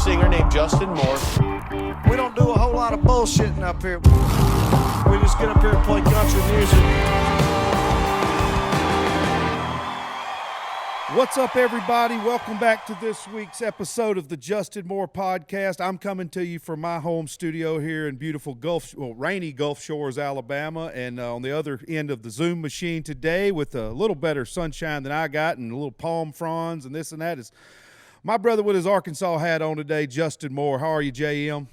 singer named Justin Moore. We don't do a whole lot of bullshitting up here. We just get up here and play country music. What's up, everybody? Welcome back to this week's episode of the Justin Moore Podcast. I'm coming to you from my home studio here in beautiful rainy Gulf Shores, Alabama, and on the other end of the Zoom machine today with a little better sunshine than I got and a little palm fronds and this and that is my brother with his Arkansas hat on today, Justin Moore. How are you, JM?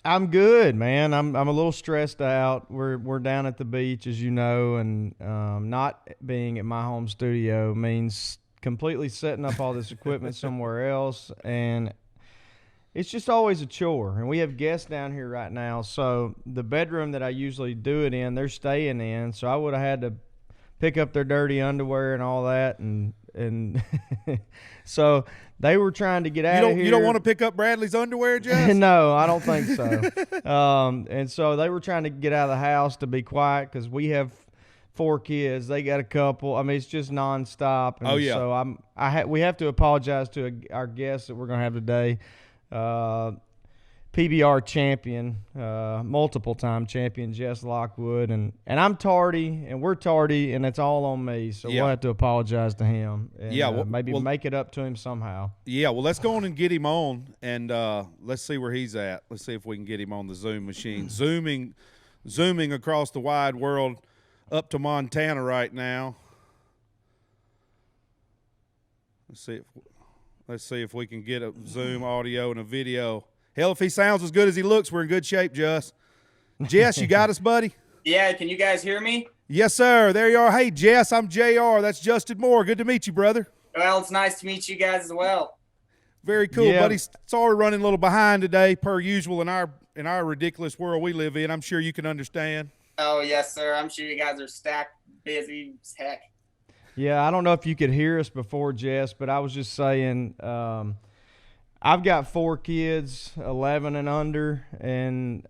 I'm good, man. I'm a little stressed out. We're down at the beach, as you know, and not being at my home studio means completely setting up all this equipment somewhere else, and it's just always a chore. And we have guests down here right now, so the bedroom that I usually do it in, they're staying in, so I would have had to pick up their dirty underwear and all that, and so they were trying to get out of here. You don't want to pick up Bradley's underwear, Jess? No, I don't think so. And so they were trying to get out of the house to be quiet because we have 4 kids. They got a couple. I mean, it's just nonstop. And oh yeah. So we have to apologize to our guests that we're going to have today. PBR champion, multiple-time champion, Jess Lockwood, and I'm tardy, and we're tardy, and it's all on me. So we'll have to apologize to him. And, maybe make it up to him somehow. Yeah, well, let's go on and get him on, and let's see where he's at. Let's see if we can get him on the Zoom machine. Zooming across the wide world up to Montana right now. Let's see if we can get a Zoom audio and a video. Hell, if he sounds as good as he looks, we're in good shape, Jess. Jess, you got us, buddy? Yeah, can you guys hear me? Yes, sir. There you are. Hey, Jess, I'm JR. That's Justin Moore. Good to meet you, brother. Well, it's nice to meet you guys as well. Very cool, buddy. Sorry running a little behind today, per usual in our ridiculous world we live in. I'm sure you can understand. Oh, yes, sir. I'm sure you guys are stacked busy as heck. Yeah, I don't know if you could hear us before, Jess, but I was just saying I've got 4 kids, 11 and under, and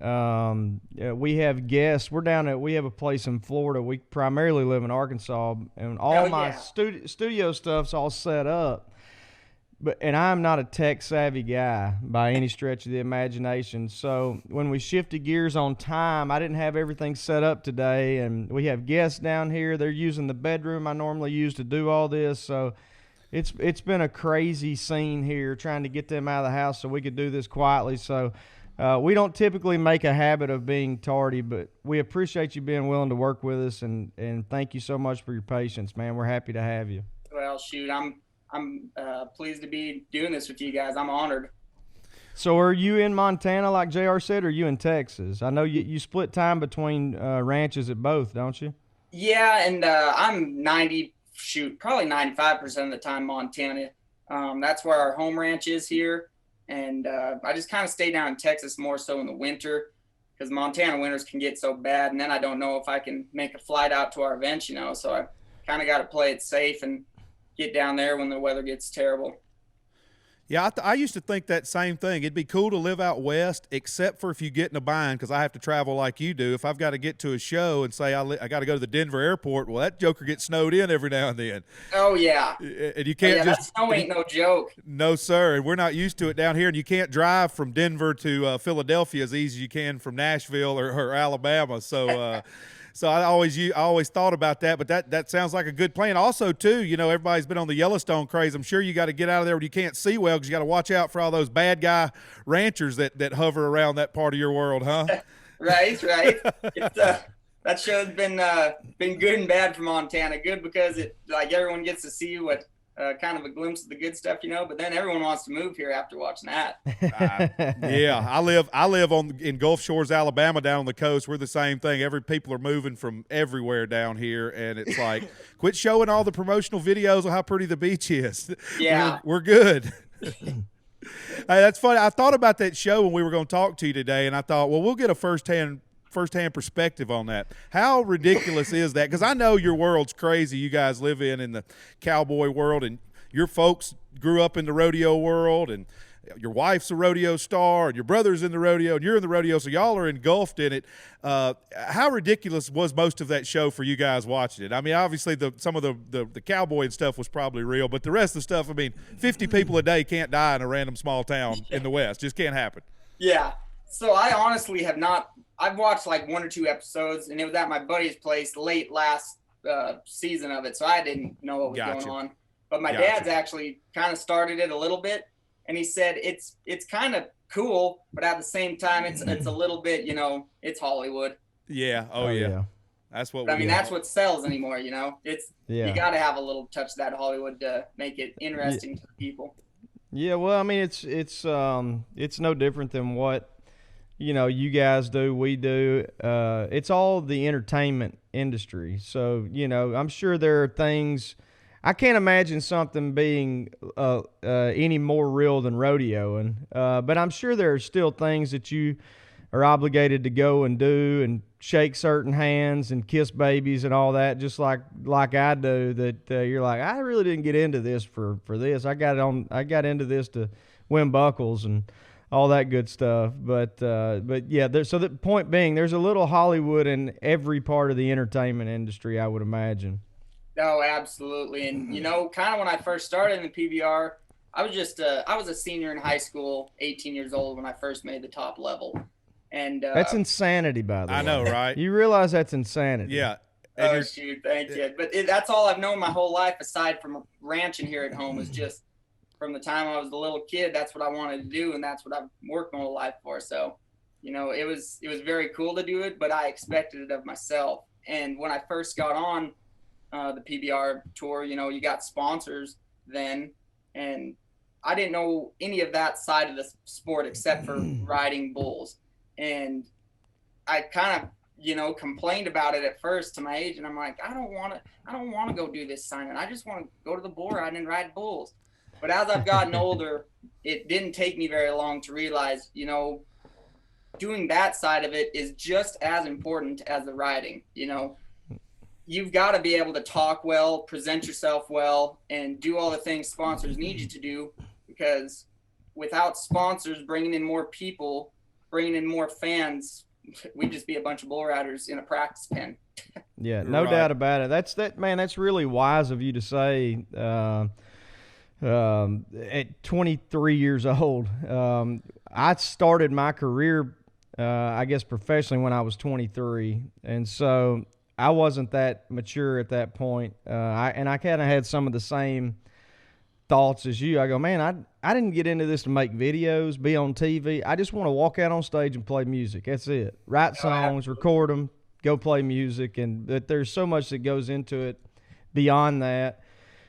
we have guests. We have a place in Florida. We primarily live in Arkansas, and all my studio stuff's all set up. And I'm not a tech-savvy guy by any stretch of the imagination. So when we shifted gears on time, I didn't have everything set up today, and we have guests down here. They're using the bedroom I normally use to do all this, so it's been a crazy scene here trying to get them out of the house so we could do this quietly. So we don't typically make a habit of being tardy, but we appreciate you being willing to work with us, and thank you so much for your patience, man. We're happy to have you. Well, shoot, I'm pleased to be doing this with you guys. I'm honored. So are you in Montana, like JR said, or are you in Texas? I know you split time between ranches at both, don't you? Yeah, and I'm probably 95% of the time Montana. That's where our home ranch is here. And I just kind of stay down in Texas more so in the winter because Montana winters can get so bad. And then I don't know if I can make a flight out to our events, so I kind of got to play it safe and get down there when the weather gets terrible. Yeah, I used to think that same thing. It'd be cool to live out west, except for if you get in a bind, because I have to travel like you do. If I've got to get to a show and say I got to go to the Denver airport, well, that joker gets snowed in every now and then. Oh, yeah. And you can't that snow ain't no joke. No, sir. And we're not used to it down here. And you can't drive from Denver to Philadelphia as easy as you can from Nashville or Alabama. So So I always thought about that, but that sounds like a good plan. Also, too, everybody's been on the Yellowstone craze. I'm sure you got to get out of there when you can't see well because you got to watch out for all those bad guy ranchers that hover around that part of your world, huh? Right. That show's been good and bad for Montana. Good because everyone gets to see what kind of a glimpse of the good stuff, but then everyone wants to move here after watching that. Yeah, I live in Gulf Shores, Alabama, down on the coast. We're the same thing. People are moving from everywhere down here, and it's like, quit showing all the promotional videos of how pretty the beach is. Yeah. We're good. Hey, that's funny. I thought about that show when we were going to talk to you today, and I thought, well, we'll get a firsthand perspective on that. How ridiculous is that? Because I know your world's crazy. You guys live in the cowboy world, and your folks grew up in the rodeo world, and your wife's a rodeo star, and your brother's in the rodeo, and you're in the rodeo, so y'all are engulfed in it. How ridiculous was most of that show for you guys watching it? I mean, obviously some of the cowboy and stuff was probably real, but the rest of the stuff, I mean, 50 people a day can't die in a random small town in the West. Just can't happen. Yeah. So I honestly have not. I've watched like 1 or 2 episodes, and it was at my buddy's place late last season of it, so I didn't know what was going on. But my dad's actually kind of started it a little bit, and he said it's kind of cool, but at the same time, it's a little bit, it's Hollywood. Yeah. Oh yeah. That's what. But, I mean, that's what sells anymore. It's you got to have a little touch of that Hollywood to make it interesting to the people. Yeah. Well, I mean, it's no different than what you guys do, we do. It's all the entertainment industry. So, I'm sure there are things. I can't imagine something being any more real than rodeoing. But I'm sure there are still things that you are obligated to go and do and shake certain hands and kiss babies and all that, just like I do, that you're like, I really didn't get into this for this. I got into this to win buckles and all that good stuff. But yeah, so the point being, there's a little Hollywood in every part of the entertainment industry, I would imagine. Oh, absolutely. And, kind of when I first started in the PBR, I was a senior in high school, 18 years old when I first made the top level. And that's insanity, by the way. I know, right? You realize that's insanity. Yeah. Oh, shoot, thank you. But that's all I've known my whole life, aside from ranching here at home, is just from the time I was a little kid, that's what I wanted to do, and that's what I've worked my whole life for. So, it was very cool to do it, but I expected it of myself. And when I first got on the PBR tour, you got sponsors then, and I didn't know any of that side of the sport except for riding bulls. And I kind of, complained about it at first to my agent. I'm like, I don't want to go do this, Simon. I just want to go to the bull ride and ride bulls. But as I've gotten older, it didn't take me very long to realize, doing that side of it is just as important as the riding. You've got to be able to talk well, present yourself well, and do all the things sponsors need you to do, because without sponsors bringing in more people, bringing in more fans, we'd just be a bunch of bull riders in a practice pen. Yeah, no doubt about it. That's really wise of you to say. At 23 years old, I started my career, I guess, professionally when I was 23. And so I wasn't that mature at that point. I kind of had some of the same thoughts as you. I go, man, I didn't get into this to make videos, be on TV. I just want to walk out on stage and play music. That's it. Write songs, record them, go play music. And that there's so much that goes into it beyond that,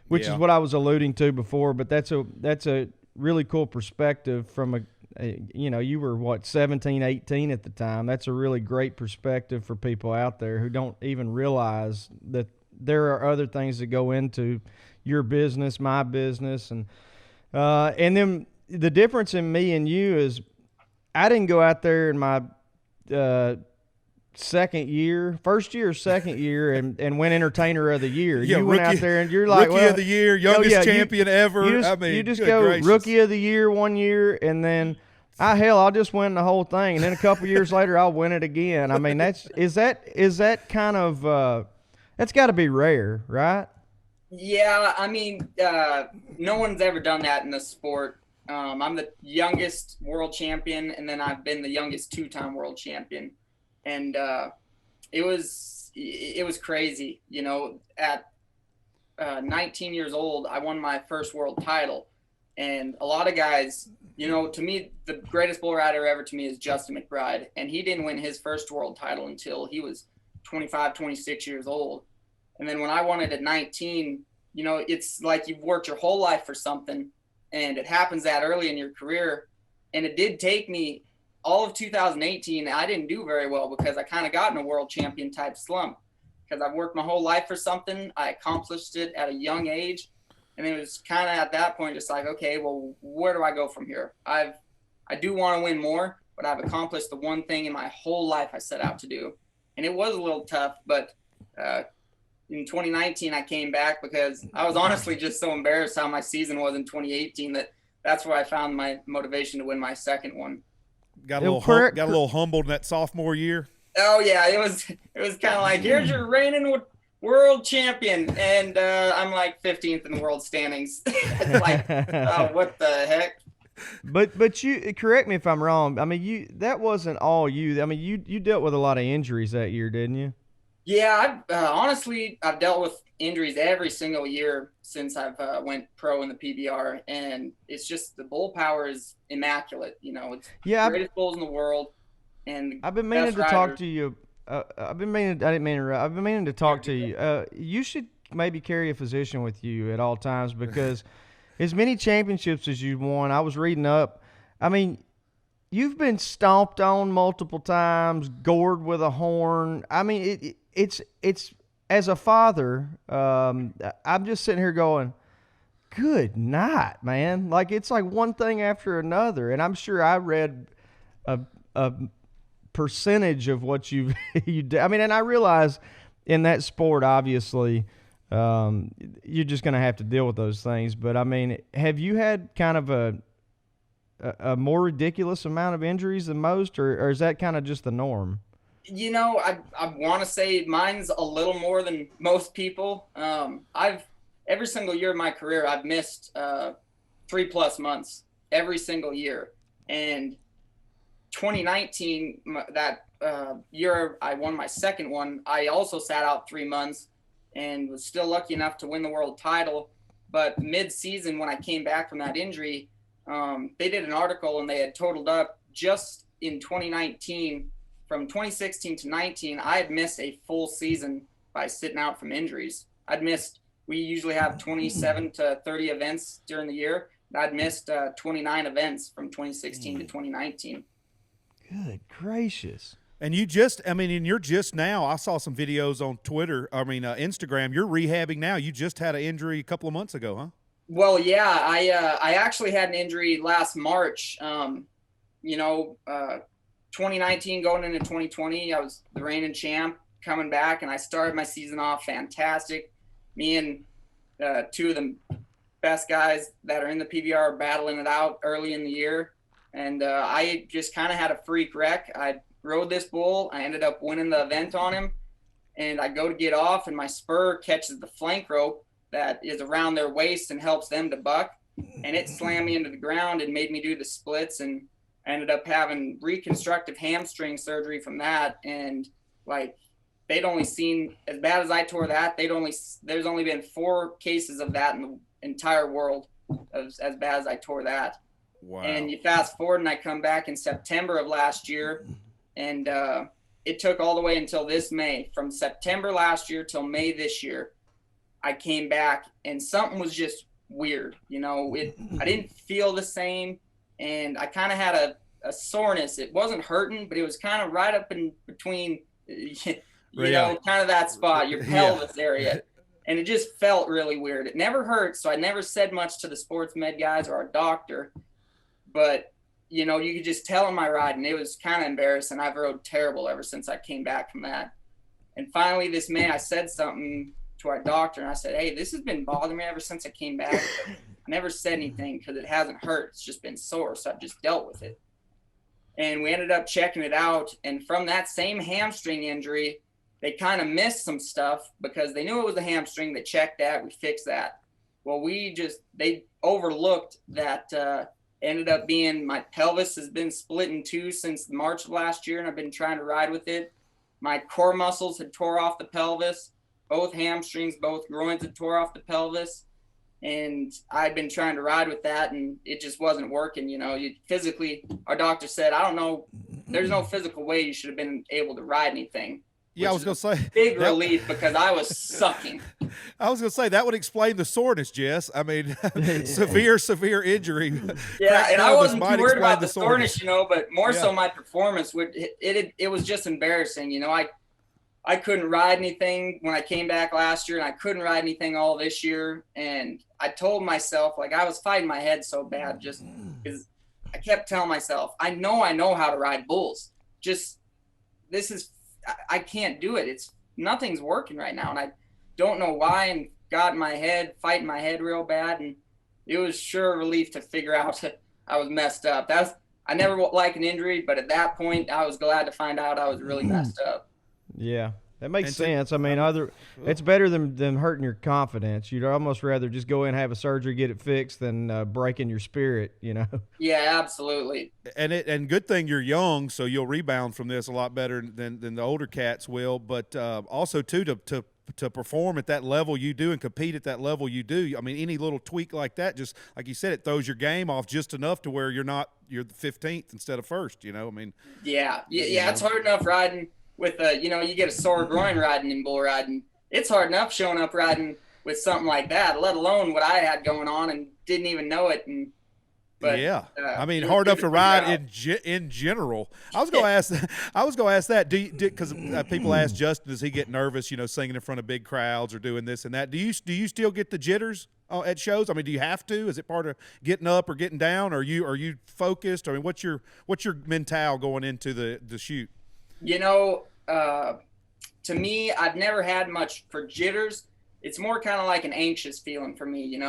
which is what I was alluding to before. But that's a really cool perspective from you were what, 17, 18 at the time. That's a really great perspective for people out there who don't even realize that there are other things that go into your business, my business. And then the difference in me and you is I didn't go out there in my second year and win entertainer of the year. Yeah, you went out there and you're like, rookie of the year, youngest champion ever. You just go gracious. Rookie of the year 1 year, and then I'll just win the whole thing, and then a couple years later I'll win it again. I mean, is that kind of that's got to be rare, right? Yeah, I mean, no one's ever done that in the sport. I'm the youngest world champion, and then I've been the youngest 2-time world champion. And it was crazy. At 19 years old, I won my first world title. And a lot of guys, to me, the greatest bull rider ever to me is Justin McBride. And he didn't win his first world title until he was 25, 26 years old. And then when I won it at 19, it's like you've worked your whole life for something, and it happens that early in your career. And it did take me all of 2018. I didn't do very well because I kind of got in a world champion type slump, because I've worked my whole life for something. I accomplished it at a young age. And it was kind of at that point just like, okay, well, where do I go from here? I do want to win more, but I've accomplished the one thing in my whole life I set out to do. And it was a little tough, but in 2019, I came back because I was honestly just so embarrassed how my season was in 2018 that that's where I found my motivation to win my second one. Got a little humbled in that sophomore year. Oh yeah, it was kind of like, here's your reigning world champion, and I'm like 15th in the world standings. It's like, oh, what the heck? But you correct me if I'm wrong. I mean, that wasn't all you. I mean, you dealt with a lot of injuries that year, didn't you? Yeah, honestly, I've dealt with injuries every single year since I've went pro in the PBR, and it's just the bull power is immaculate. You know, it's the greatest bulls in the world. And I've been meaning to talk to you. I didn't mean to interrupt. I've been meaning to talk to you. You should maybe carry a physician with you at all times, because as many championships as you've won, I was reading up. I mean, you've been stomped on multiple times, gored with a horn. I mean, it's as a father, I'm just sitting here going, good night, man. Like, it's like one thing after another. And I'm sure I read a percentage of what you did. I mean, and I realize in that sport, obviously, you're just going to have to deal with those things. But I mean, have you had kind of a more ridiculous amount of injuries than most, or is that kind of just the norm? You know, I want to say mine's a little more than most people. Every single year of my career, I've missed 3+ months every single year. And 2019, that year I won my second one, I also sat out 3 months and was still lucky enough to win the world title. But mid-season, when I came back from that injury, they did an article and they had totaled up just in 2019, from 2016 to 19, I had missed a full season by sitting out from injuries. We usually have 27 to 30 events during the year. I'd missed 29 events from 2016 to 2019. Good gracious. And you're just now, I saw some videos on Instagram. You're rehabbing now. You just had an injury a couple of months ago, huh? Well, yeah, I actually had an injury last March. 2019 going into 2020, I was the reigning champ coming back, and I started my season off fantastic. Me and two of the best guys that are in the PBR are battling it out early in the year. And I just kind of had a freak wreck. I rode this bull. I ended up winning the event on him. And I go to get off, and my spur catches the flank rope that is around their waist and helps them to buck. And it slammed me into the ground and made me do the splits, and I ended up having reconstructive hamstring surgery from that. And like, they'd only seen, as bad as I tore that, there's only been 4 cases of that in the entire world as bad as I tore that. Wow. And you fast forward, and I come back in September of last year, and it took all the way until this May. From September last year till May this year, I came back, and something was just weird. You know, I didn't feel the same, and I kind of had a soreness. It wasn't hurting, but it was kind of right up in between, kind of that spot, your pelvis area. And it just felt really weird. It never hurt, so I never said much to the sports med guys or our doctor. But, you could just tell in my ride, and it was kind of embarrassing. I've rode terrible ever since I came back from that. And finally this May, I said something to our doctor, and I said, hey, this has been bothering me ever since I came back. I never said anything because it hasn't hurt. It's just been sore, so I've just dealt with it. And we ended up checking it out. And from that same hamstring injury, they kind of missed some stuff because they knew it was a hamstring. They checked that. We fixed that. Well, they overlooked that. Ended up being my pelvis has been split in 2 since March of last year, and I've been trying to ride with it. My core muscles had tore off the pelvis. Both hamstrings, both groins had tore off the pelvis. And I'd been trying to ride with that, and it just wasn't working. Physically, our doctor said, I don't know, there's no physical way you should have been able to ride anything. Yeah, I was going to say. Big relief because I was sucking. I was going to say, that would explain the soreness, Jess. I mean, severe injury. Yeah, and I wasn't too worried about the soreness, but more so my performance. It was just embarrassing. I couldn't ride anything when I came back last year, and I couldn't ride anything all this year. And I told myself, like, I was fighting my head so bad just because I kept telling myself, I know how to ride bulls. I can't do it. Nothing's working right now. And I don't know why, and got in my head, fighting my head real bad. And it was sure a relief to figure out I was messed up. I never like an injury, but at that point, I was glad to find out I was really messed up. Yeah, that makes And sense. I mean, it's better than hurting your confidence. You'd almost rather just go in and have a surgery, get it fixed, than breaking your spirit. Yeah, absolutely. And good thing you're young, so you'll rebound from this a lot better than the older cats will. But also too to perform at that level you do and compete at that level you do. I mean, any little tweak like that, just like you said, it throws your game off just enough to where you're the 15th instead of first. I mean, yeah, it's hard enough riding with you get a sore groin riding in bull riding. It's hard enough showing up riding with something like that, let alone what I had going on and didn't even know it. But I mean, hard enough to ride in general. I was going to ask that. Because people ask Justin, does he get nervous? Singing in front of big crowds or doing this and that. Do you still get the jitters at shows? I mean, do you have to? Is it part of getting up or getting down? Or are you focused? I mean, what's your mental going into the shoot? To me, I've never had much for jitters. It's more kind of like an anxious feeling for me.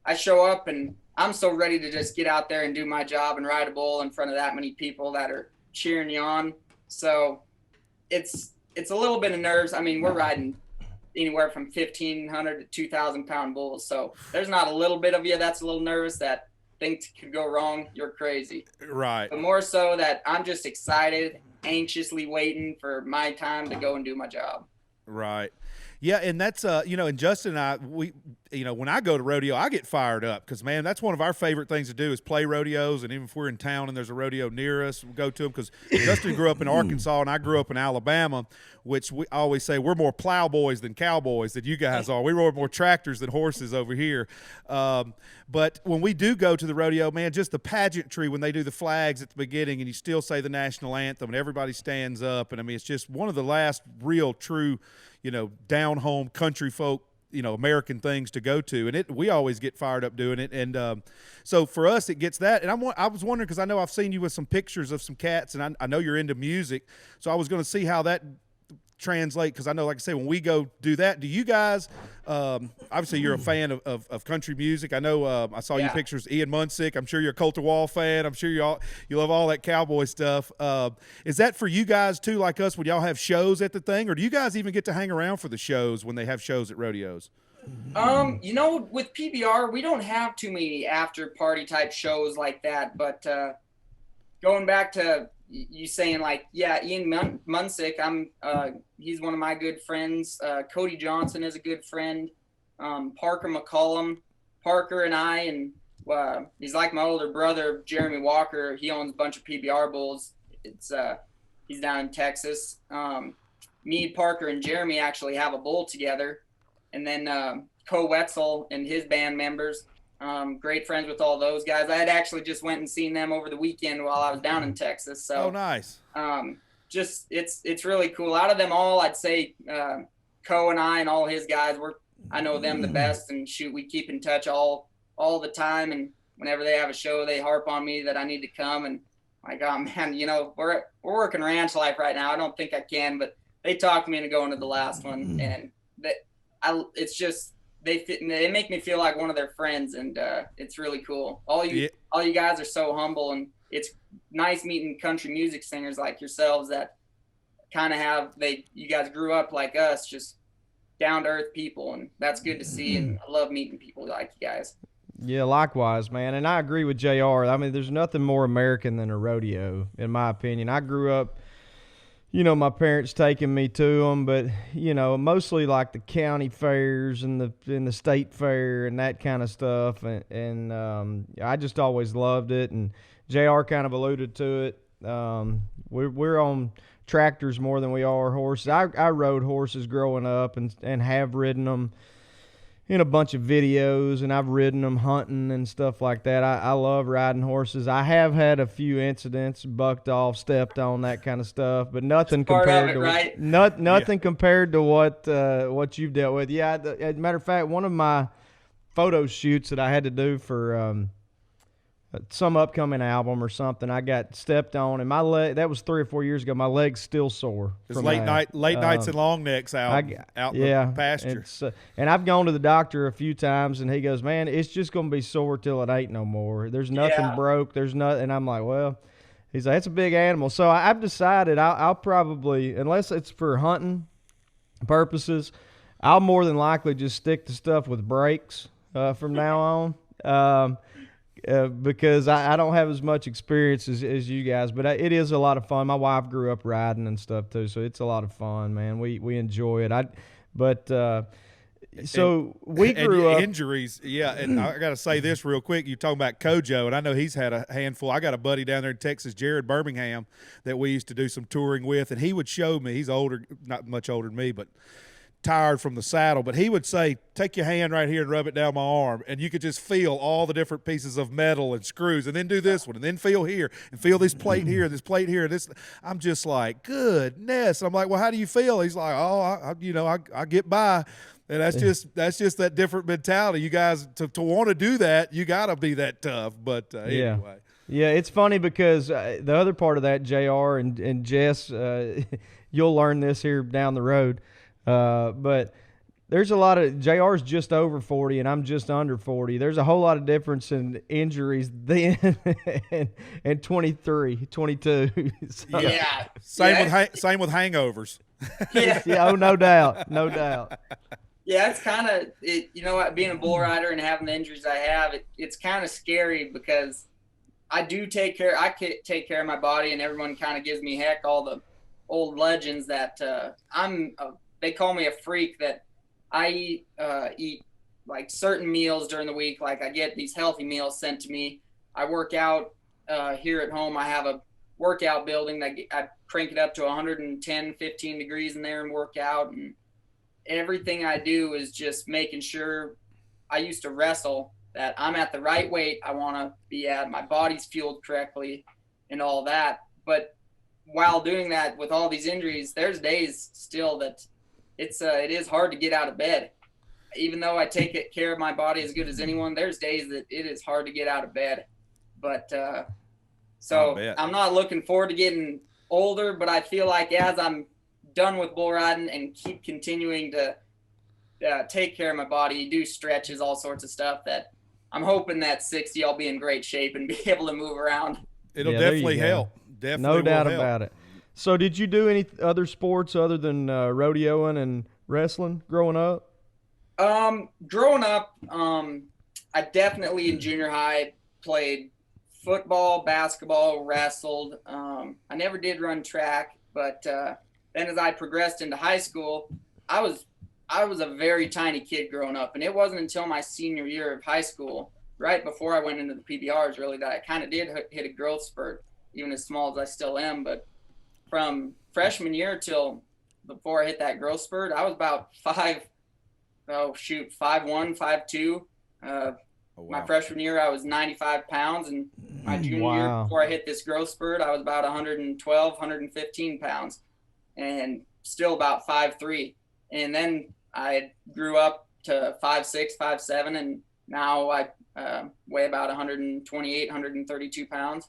I show up and I'm so ready to just get out there and do my job and ride a bull in front of that many people that are cheering you on. So it's a little bit of nerves. I mean, we're riding anywhere from 1,500 to 2,000 pound bulls. So there's not a little bit of you that's a little nervous that things could go wrong. You're crazy. Right. But more so that I'm just excited, anxiously waiting for my time to go and do my job. Right. Yeah, and that's and Justin and I, when I go to rodeo, I get fired up because, man, that's one of our favorite things to do is play rodeos. And even if we're in town and there's a rodeo near us, we go to them because Justin grew up in Arkansas and I grew up in Alabama, which we always say we're more plowboys than cowboys than you guys are. We rode more tractors than horses over here. But when we do go to the rodeo, man, just the pageantry when they do the flags at the beginning and you still say the national anthem and everybody stands up. And, I mean, it's just one of the last real true down home country folk, American things to go to. And we always get fired up doing it. And so for us, it gets that. And I was wondering, because I know I've seen you with some pictures of some cats and I know you're into music. So I was going to see how that translate, because I know, like I say, when we go do that, do you guys obviously you're a fan of country music. I know I saw your pictures, Ian Munsick. I'm sure you're a Coulter Wall fan. I'm sure you love all that cowboy stuff. Is that for you guys too, like us, when y'all have shows at the thing, or do you guys even get to hang around for the shows when they have shows at rodeos? With PBR, we don't have too many after party type shows like that, but going back to you saying Ian Munsick, he's one of my good friends. Cody Johnson is a good friend. Parker McCollum, Parker and I, and he's like my older brother, Jeremy Walker. He owns a bunch of PBR bulls. He's down in Texas. Me, Parker, and Jeremy actually have a bull together. And then Co Wetzel and his band members. Great friends with all those guys. I had actually just went and seen them over the weekend while I was down in Texas. So, oh, nice. Just it's really cool. Out of them all, I'd say Co and I and all his guys, I know them the best. And shoot, we keep in touch all the time. And whenever they have a show, they harp on me that I need to come. And like, oh man, we're working ranch life right now. I don't think I can, but they talked me into going to the last one, and it's just. They make me feel like one of their friends, and it's really cool. All you guys are so humble, and it's nice meeting country music singers like yourselves that kind of you guys grew up like us, just down to earth people, and that's good to see. And I love meeting people like you guys. Yeah, likewise, man. And I agree with JR. I mean, there's nothing more American than a rodeo, in my opinion. I grew up, my parents taking me to them, but, mostly like the county fairs and the state fair and that kind of stuff. And I just always loved it. And JR kind of alluded to it. We're on tractors more than we are horses. I rode horses growing up and have ridden them in a bunch of videos, and I've ridden them hunting and stuff like that. I love riding horses. I have had a few incidents, bucked off, stepped on, that kind of stuff, but nothing compared to right? nothing compared to what you've dealt with. Yeah, as a matter of fact, one of my photo shoots that I had to do for some upcoming album or something. I got stepped on, and my leg, that was 3 or 4 years ago, my leg's still sore. It's late nights and long necks out in the pasture. And I've gone to the doctor a few times, and he goes, man, it's just going to be sore till it ain't no more. There's nothing broke. There's nothing. And I'm like, well, he's like, it's a big animal. So I've decided I'll probably, unless it's for hunting purposes, I'll more than likely just stick to stuff with brakes from now on. Because I don't have as much experience as you guys, but it is a lot of fun. My wife grew up riding and stuff too, so it's a lot of fun, man. We enjoy it. We grew up injuries, and I got to say this real quick. You're talking about Kojo, and I know he's had a handful. I got a buddy down there in Texas, Jared Birmingham, that we used to do some touring with, and he would show me. He's older, not much older than me, but tired from the saddle, but he would say, take your hand right here and rub it down my arm, and you could just feel all the different pieces of metal and screws, and then do this one, and then feel here, and feel this plate here, and this plate here, and this. I'm just like, goodness. I'm like, well, how do you feel? He's like, oh, I get by. And that's just that different mentality. You guys, to want to do that, you got to be that tough. But anyway. Yeah, it's funny because the other part of that, JR and Jess, you'll learn this here down the road. But there's a lot of – JR's just over 40 and I'm just under 40. There's a whole lot of difference in injuries then and 23, 22. So, yeah. Same with hangovers. Oh, no doubt. No doubt. Yeah, it's kind of – you know what, being a bull rider and having the injuries I have, it's kind of scary because I can take care of my body, and everyone kind of gives me heck, all the old legends that they call me a freak, that I eat like certain meals during the week. Like I get these healthy meals sent to me. I work out here at home. I have a workout building that I crank it up to 110, 15 degrees in there and work out. And everything I do is just making sure I used to wrestle, that I'm at the right weight I want to be at. My body's fueled correctly and all that. But while doing that with all these injuries, there's days still that it is hard to get out of bed. Even though I take care of my body as good as anyone, there's days that it is hard to get out of bed. But I'm not looking forward to getting older, but I feel like as I'm done with bull riding and keep continuing to take care of my body, do stretches, all sorts of stuff, that I'm hoping that 60 I'll be in great shape and be able to move around. It'll definitely help. No doubt about it. So did you do any other sports other than rodeoing and wrestling growing up? Growing up, I definitely in junior high played football, basketball, wrestled. I never did run track, but then as I progressed into high school, I was a very tiny kid growing up, and it wasn't until my senior year of high school, right before I went into the PBRs, really, that I kind of did hit a growth spurt, even as small as I still am. But from freshman year till before I hit that growth spurt, I was about 5'1", 5'2". My freshman year, I was 95 pounds, and my junior year, before I hit this growth spurt, I was about 112, 115 pounds, and still about 5'3". And then I grew up to 5'6", 5'7", and now I weigh about 128, 132 pounds.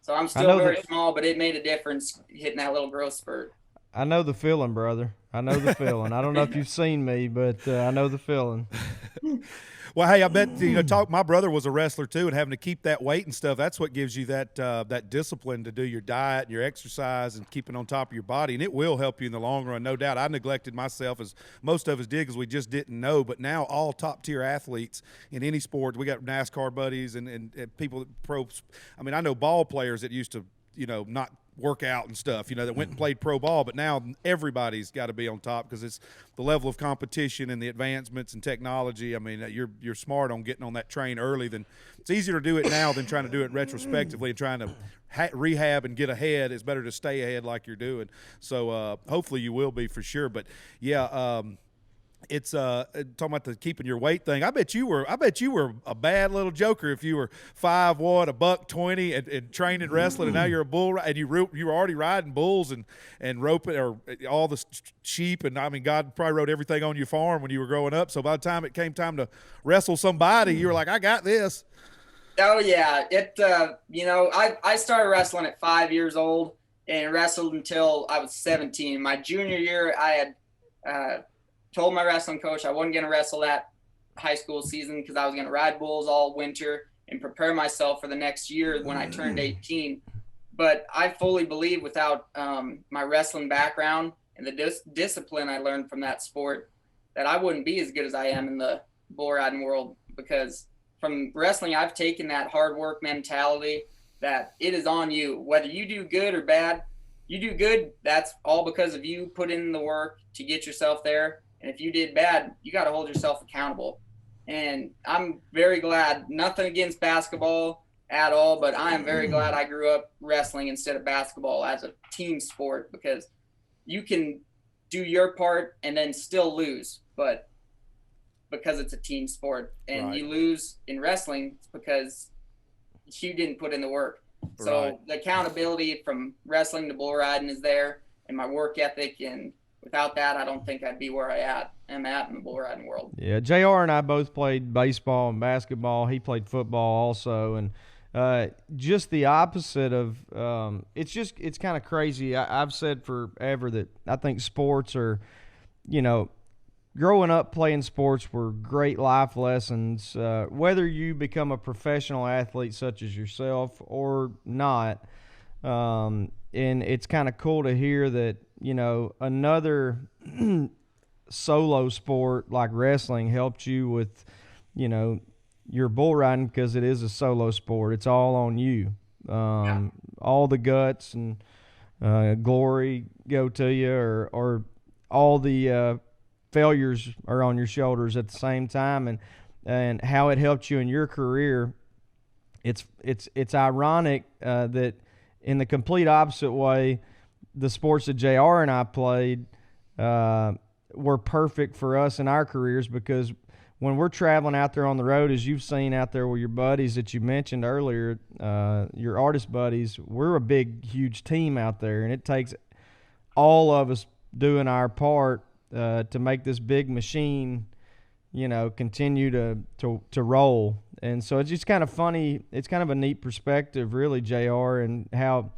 So I'm still very small, but it made a difference hitting that little growth spurt. I know the feeling, brother. I know the feeling. I don't know if you've seen me, but I know the feeling. Well, hey, I bet my brother was a wrestler too, and having to keep that weight and stuff, that's what gives you that discipline to do your diet and your exercise and keeping on top of your body, and it will help you in the long run, no doubt. I neglected myself, as most of us did, because we just didn't know, but now all top-tier athletes in any sport, we got NASCAR buddies and people, I mean, I know ball players that used to, not work out and stuff, that went and played pro ball, but now everybody's got to be on top because it's the level of competition and the advancements and technology. I mean, you're smart on getting on that train early. It's easier to do it now than trying to do it retrospectively and trying to rehab and get ahead. It's better to stay ahead like you're doing. So hopefully you will be for sure. But yeah, it's talking about the keeping your weight thing. I bet you were a bad little joker if you were 5'1", $120, and trained in wrestling, and now you're a bull, and you were already riding bulls and roping or all the sheep, and I mean, God probably rode everything on your farm when you were growing up. So by the time it came time to wrestle somebody, you were like, I got this. Oh yeah, I started wrestling at 5 years old and wrestled until I was 17. My junior year, I had told my wrestling coach I wasn't going to wrestle that high school season because I was going to ride bulls all winter and prepare myself for the next year when I turned 18. But I fully believe without my wrestling background and the discipline I learned from that sport that I wouldn't be as good as I am in the bull riding world, because from wrestling, I've taken that hard work mentality that it is on you. Whether you do good or bad, you do good, that's all because of you put in the work to get yourself there. And if you did bad, you got to hold yourself accountable. And I'm very glad, nothing against basketball at all, but I am very glad I grew up wrestling instead of basketball as a team sport, because you can do your part and then still lose. But because it's a team sport and Right. you lose in wrestling, it's because you didn't put in the work. So Right. the accountability from wrestling to bull riding is there, and my work ethic. And without that, I don't think I'd be where am at in the bull riding world. Yeah, JR and I both played baseball and basketball. He played football also, and just the opposite of it's kind of crazy. I've said forever that I think sports are, growing up playing sports were great life lessons. Whether you become a professional athlete such as yourself or not, and it's kind of cool to hear that another solo sport like wrestling helped you with your bull riding, because it is a solo sport. It's all on you. All the guts and glory go to you, or all the failures are on your shoulders at the same time, and how it helped you in your career. It's ironic that in the complete opposite way, the sports that JR and I played were perfect for us in our careers, because when we're traveling out there on the road, as you've seen out there with your buddies that you mentioned earlier, your artist buddies, we're a big, huge team out there, and it takes all of us doing our part to make this big machine, continue to roll. And so it's just kind of funny. It's kind of a neat perspective, really, JR, and how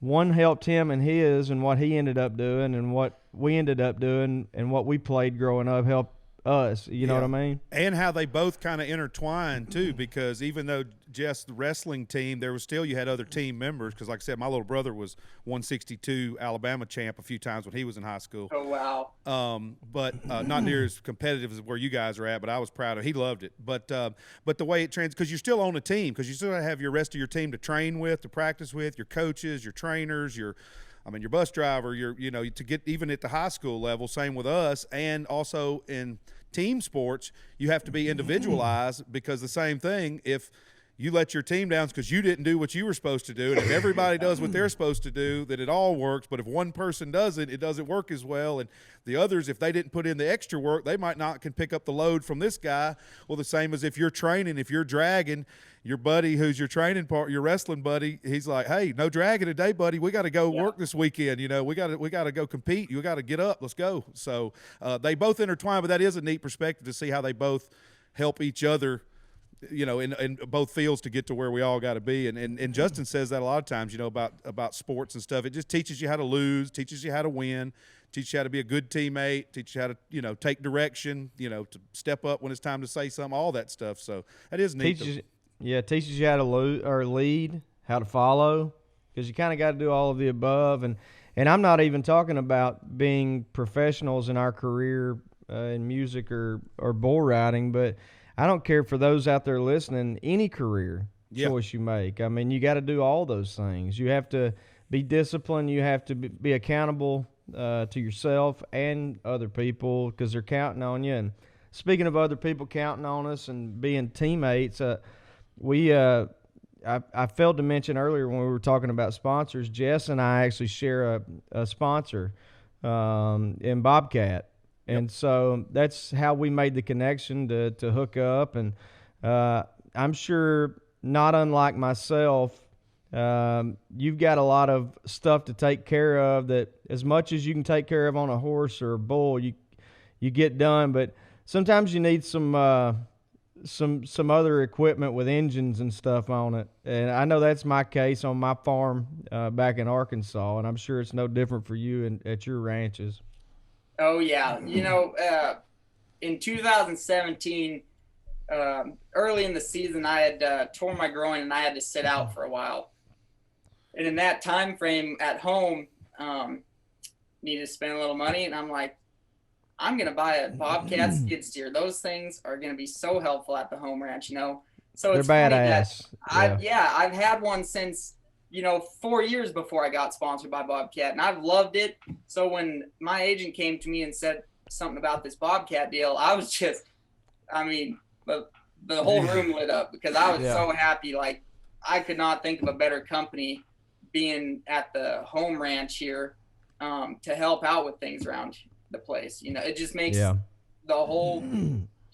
one helped him and his, and what he ended up doing, and what we ended up doing, and what we played growing up helped us. You know what I mean? And how they both kind of intertwined too, because even though Jess, the wrestling team, there was still, you had other team members, because like I said, my little brother was 162 Alabama champ a few times when he was in high school. Oh, wow. But not near as competitive as where you guys are at, but I was proud of it. He loved it. But the way it because you're still on a team, because you still have your rest of your team to train with, to practice with, your coaches, your trainers, your bus driver, to get even at the high school level, same with us. And also in team sports, you have to be individualized, because the same thing, if you let your team down because you didn't do what you were supposed to do, and if everybody does what they're supposed to do, then it all works. But if one person does it, it doesn't work as well. And the others, if they didn't put in the extra work, they might not can pick up the load from this guy. Well, the same as if you're training, if you're dragging, your buddy who's your training part, your wrestling buddy, he's like, hey, no dragging today, buddy. We got to go work this weekend. We got to go compete. You got to get up. Let's go. So they both intertwine, but that is a neat perspective to see how they both help each other, in both fields to get to where we all got to be. And Justin says that a lot of times, about sports and stuff. It just teaches you how to lose, teaches you how to win, teaches you how to be a good teammate, teaches you how to, take direction, to step up when it's time to say something, all that stuff. So that is neat. Teaches you how to lead, how to follow, because you kind of got to do all of the above. And I'm not even talking about being professionals in our career in music or bull riding, but I don't care for those out there listening, any career choice you make. You got to do all those things. You have to be disciplined. You have to be accountable to yourself and other people, because they're counting on you. And speaking of other people counting on us and being teammates, I failed to mention earlier when we were talking about sponsors, Jess and I actually share a sponsor in Bobcat. And so that's how we made the connection to hook up. And I'm sure, not unlike myself, you've got a lot of stuff to take care of, that as much as you can take care of on a horse or a bull, you get done. But sometimes you need some some other equipment with engines and stuff on it. And I know that's my case on my farm back in Arkansas, and I'm sure it's no different for you at your ranches. Oh yeah, in 2017, early in the season, I had torn my groin and I had to sit out for a while. And in that time frame at home, needed to spend a little money, and I'm like, I'm gonna buy a Bobcat skid steer. Those things are gonna be so helpful at the home ranch, So They're it's funny badass. that I've had one since 4 years before I got sponsored by Bobcat, and I've loved it. So when my agent came to me and said something about this Bobcat deal, I was just, the whole room lit up because I was so happy. Like, I could not think of a better company being at the home ranch here to help out with things around the place. It just makes the whole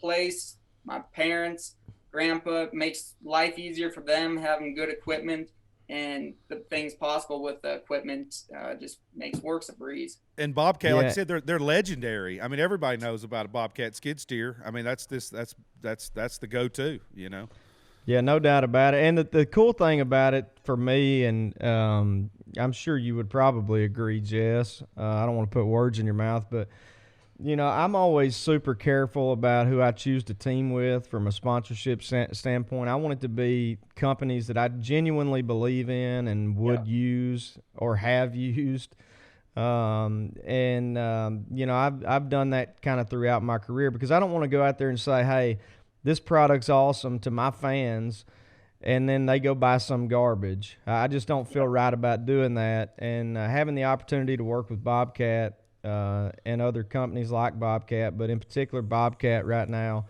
place, my parents, grandpa, makes life easier for them having good equipment, and the things possible with the equipment just makes works a breeze. And Bobcat, like I said, they're legendary. I mean, everybody knows about a Bobcat skid steer. I mean, that's the go-to, Yeah, no doubt about it. And the cool thing about it for me, and I'm sure you would probably agree, Jess, I don't want to put words in your mouth, but, I'm always super careful about who I choose to team with from a sponsorship standpoint. I want it to be companies that I genuinely believe in and would use or have used. I've done that kind of throughout my career because I don't want to go out there and say, hey, this product's awesome to my fans, and then they go buy some garbage. I just don't feel right about doing that. And having the opportunity to work with Bobcat and other companies like Bobcat, but in particular Bobcat right now,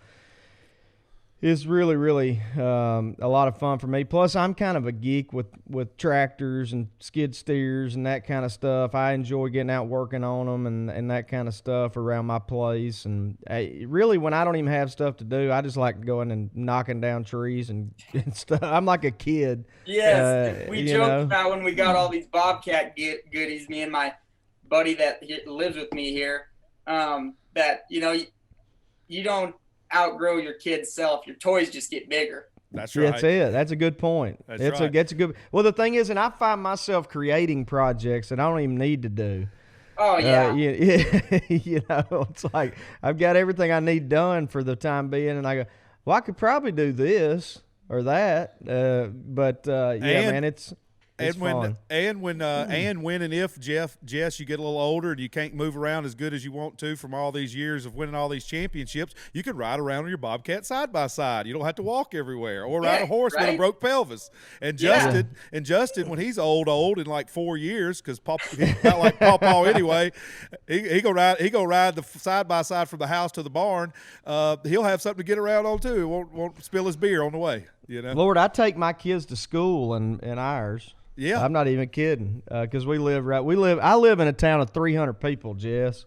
is really, really a lot of fun for me. Plus, I'm kind of a geek with tractors and skid steers and that kind of stuff. I enjoy getting out working on them and that kind of stuff around my place. And really, when I don't even have stuff to do, I just like going and knocking down trees and stuff. I'm like a kid. Yes, we joked about when we got all these Bobcat goodies, me and my buddy that lives with me here, that, you don't outgrow your kid's self. Your toys just get bigger. That's right. That's it. That's a good point. That's a good. Well, the thing is, and I find myself creating projects that I don't even need to do. Oh yeah. It's like I've got everything I need done for the time being, and I go, well, I could probably do this or that, man, it's fun. When and if Jess, you get a little older and you can't move around as good as you want to from all these years of winning all these championships, you could ride around on your Bobcat side by side. You don't have to walk everywhere or ride a horse with a broke pelvis. And Justin, when he's old in like 4 years, because he's about like Pawpaw anyway, he go ride the side by side from the house to the barn. He'll have something to get around on too. He won't spill his beer on the way. Lord, I take my kids to school and ours. Yeah, I'm not even kidding, because I live in a town of 300 people, Jess.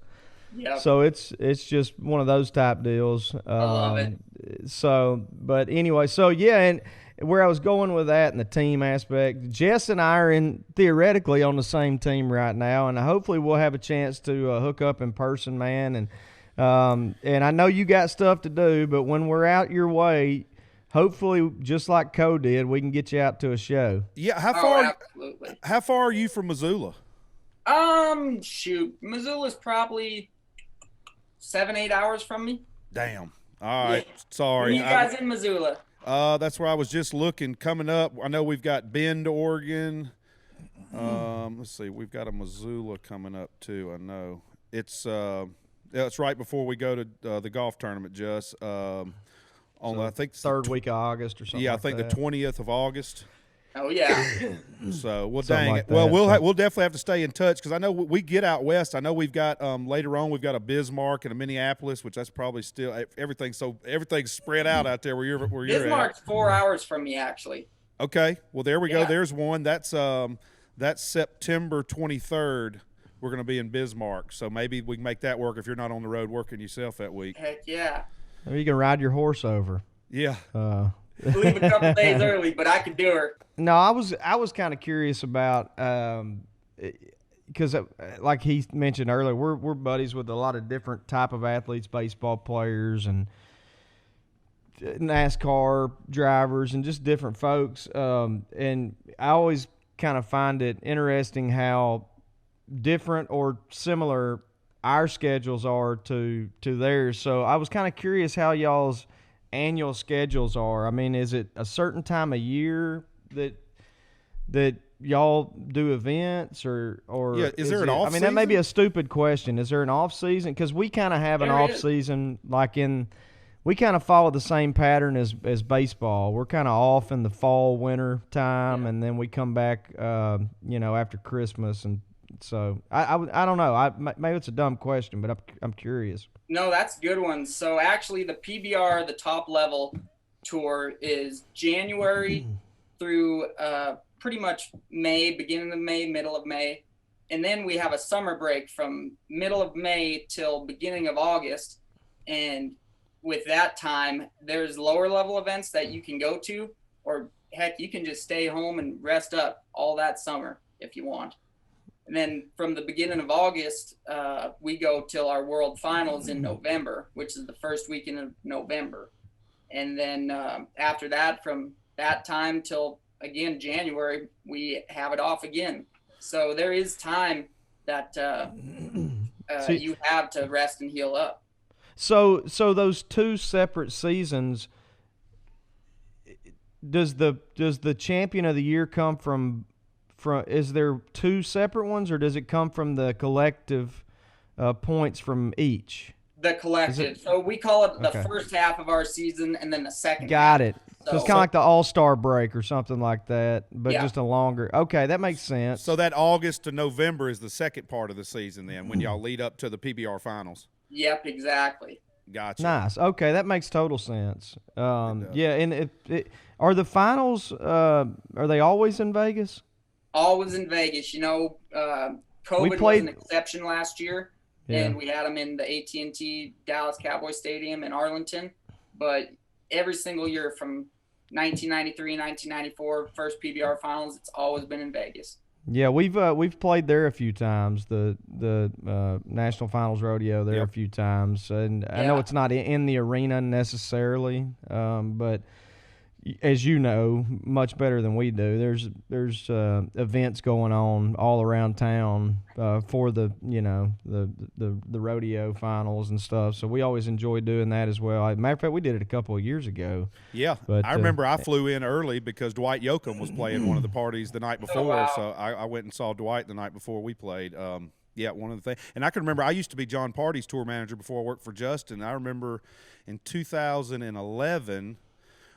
Yeah. So it's just one of those type deals. I love it. But anyway, and where I was going with that and the team aspect, Jess and I are theoretically on the same team right now, and hopefully we'll have a chance to hook up in person, man. And I know you got stuff to do, but when we're out your way, hopefully, just like Cody did, we can get you out to a show. Yeah, absolutely. How far are you from Missoula? Missoula's probably 7-8 hours from me. Damn. All right. Sorry. When you guys in Missoula? That's where I was just looking. Coming up, I know we've got Bend, Oregon. Let's see. We've got a Missoula coming up too. I know it's right before we go to the golf tournament, Jess. I think third week of August or something. Yeah, I think the 20th of August. Oh yeah. So we'll definitely have to stay in touch because I know we get out west. I know we've got later on we've got a Bismarck and a Minneapolis, which that's probably still everything's spread out there where you're at. Bismarck's 4 hours from me actually. Okay, well there we go. There's one. That's September 23rd. We're going to be in Bismarck, so maybe we can make that work if you're not on the road working yourself that week. Heck yeah. You can ride your horse over. Yeah. Leave a couple days early, but I could do her. No, I was kind of curious about because like he mentioned earlier, we're buddies with a lot of different type of athletes, baseball players, and NASCAR drivers and just different folks. And I always kind of find it interesting how different or similar our schedules are to theirs. So I was kind of curious how y'all's annual schedules are. I mean, is it a certain time of year that y'all do events or Yeah, is there an off I mean, that may be a stupid question. Is there an off season? Because we kind of have an off season, we kind of follow the same pattern as baseball. We're kind of off in the fall, winter time, and then we come back, after Christmas. And so I don't know. Maybe it's a dumb question, but I'm curious. No, that's a good one. So actually, the PBR, the top level tour, is January through pretty much May, beginning of May, middle of May. And then we have a summer break from middle of May till beginning of August. And with that time, there's lower level events that you can go to, or heck, you can just stay home and rest up all that summer if you want. And then from the beginning of August, we go till our world finals in November, which is the first weekend of November. And then after that, from that time till, again, January, we have it off again. So there is time that you have to rest and heal up. So those two separate seasons, does the champion of the year come from is there two separate ones, or does it come from the collective points from each? The collective. So we call it the first half of our season and then the second Got half. it. So it's kind of like the All-Star break or something like that, but just a longer. Okay, that makes sense. So that August to November is the second part of the season then, when y'all lead up to the PBR finals. Yep, exactly. Gotcha. Nice. Okay, that makes total sense. Yeah, and are the finals, are they always in Vegas? Always in Vegas. COVID was an exception last year, and we had them in the AT&T Dallas Cowboy Stadium in Arlington. But every single year from 1993, 1994, first PBR finals, it's always been in Vegas. Yeah, we've played there a few times, the National Finals Rodeo there a few times, and I know it's not in the arena necessarily, but as you know, much better than we do. There's events going on all around town for the rodeo finals and stuff. So we always enjoy doing that as well. Matter of fact, we did it a couple of years ago. Yeah, but I remember I flew in early because Dwight Yoakam was playing one of the parties the night before. Oh, wow. So I went and saw Dwight the night before we played. One of the things. And I can remember I used to be John Party's tour manager before I worked for Justin. I remember in 2011 –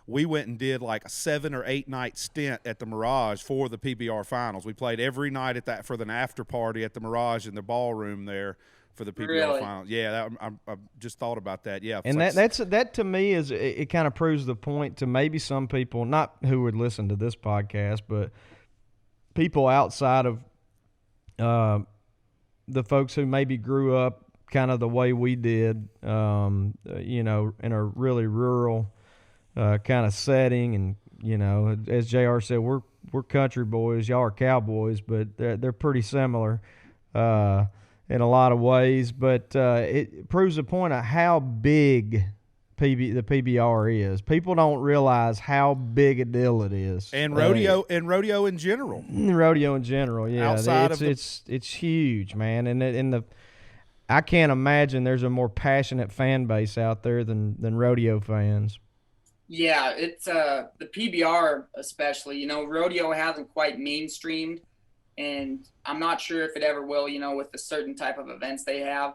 we went and did like a 7 or 8 night stint at the Mirage for the PBR finals. We played every night at that for the after party at the Mirage in the ballroom there for the PBR finals. Yeah, I just thought about that. Yeah, and that to me is it kind of proves the point to maybe some people, not who would listen to this podcast, but people outside of the folks who maybe grew up kind of the way we did, in a really rural kind of setting, and as JR said, we're country boys, y'all are cowboys, but they're pretty similar in a lot of ways. But it proves the point of how big the PBR is. People don't realize how big a deal it is, and rodeo in general. Rodeo in general, yeah, it's huge, man, and I can't imagine there's a more passionate fan base out there than rodeo fans. Yeah, it's the PBR especially. Rodeo hasn't quite mainstreamed, and I'm not sure if it ever will. With the certain type of events they have,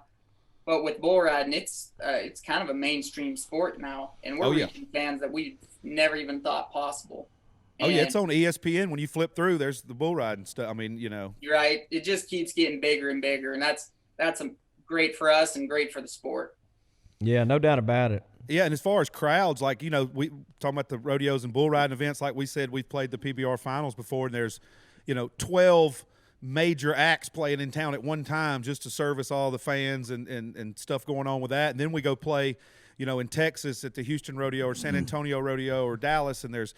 but with bull riding, it's kind of a mainstream sport now, and we're reaching fans that we never even thought possible. And it's on ESPN. When you flip through, there's the bull riding stuff. I mean, you're right. It just keeps getting bigger and bigger, and that's great for us and great for the sport. Yeah, no doubt about it. Yeah, and as far as crowds, like, we talking about the rodeos and bull riding events, like we said, we've played the PBR finals before, and there's, 12 major acts playing in town at one time just to service all the fans and stuff going on with that. And then we go play, in Texas at the Houston Rodeo or San Antonio Rodeo or Dallas, and there's,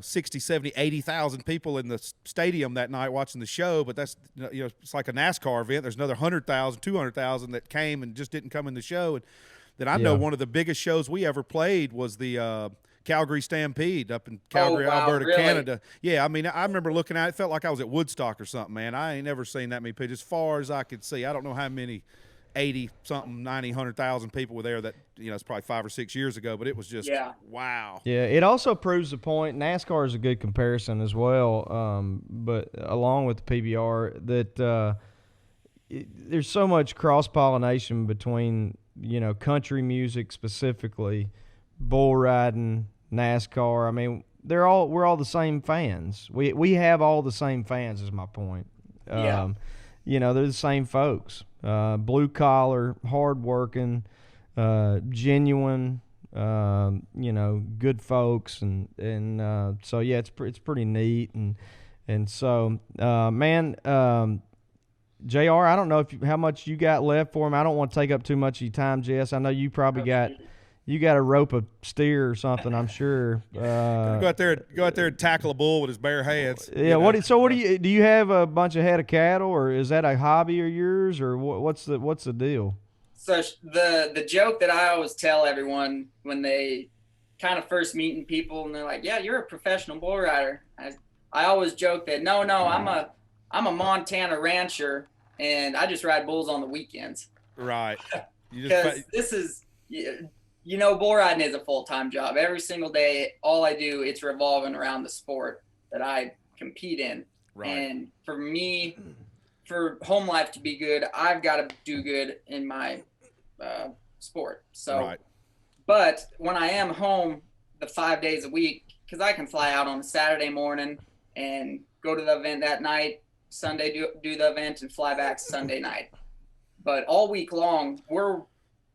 60, 70, 80,000 people in the stadium that night watching the show, but that's, it's like a NASCAR event. There's another 100,000, 200,000 that came and just didn't come in the show. And that I know one of the biggest shows we ever played was the Calgary Stampede up in Calgary, Alberta, really? Canada. Yeah, I mean, I remember looking at it. It felt like I was at Woodstock or something, man. I ain't never seen that many people. As far as I could see, I don't know how many 80-something, 90, 100,000 people were there that, it's probably 5 or 6 years ago, but it was just, wow. Yeah, it also proves the point. NASCAR is a good comparison as well, but along with the PBR, that there's so much cross-pollination between, country music specifically, bull riding, NASCAR. I mean, we're all the same fans. We have all the same fans is my point. They're the same folks. Blue collar, hard working, genuine, good folks, and so yeah, it's pretty neat, and so man, JR, I don't know how much you got left for him. I don't want to take up too much of your time, Jess. I know you probably got a rope of steer or something, I'm sure. Go out there and tackle a bull with his bare hands. Yeah. What do you have a bunch of head of cattle, or is that a hobby of yours, or what's the deal? So the joke that I always tell everyone when they kind of first meeting people and they're like, yeah, you're a professional bull rider. I always joke that no, I'm a Montana rancher and I just ride bulls on the weekends. Right. Because this is, bull riding is a full-time job. Every single day, all I do, it's revolving around the sport that I compete in. Right. And for me, for home life to be good, I've got to do good in my sport. So, right. But when I am home the 5 days a week, because I can fly out on a Saturday morning and go to the event that night, Sunday do the event and fly back Sunday night. But all week long,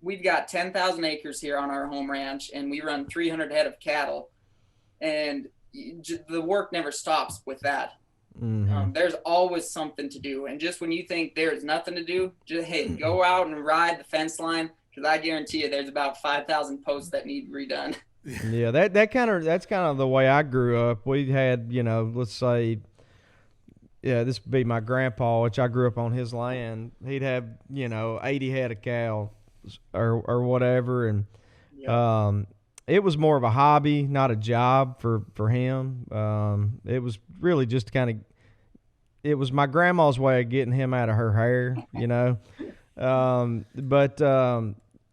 we've got 10,000 acres here on our home ranch, and we run 300 head of cattle, and the work never stops with that. Mm-hmm. There's always something to do, and just when you think there's nothing to do, just go out and ride the fence line, because I guarantee you there's about 5,000 posts that need redone. Yeah, that's kind of the way I grew up. We had, let's say, this would be my grandpa, which I grew up on his land. He'd have, 80 head of cow or whatever, and it was more of a hobby, not a job for him. It was really just it was my grandma's way of getting him out of her hair,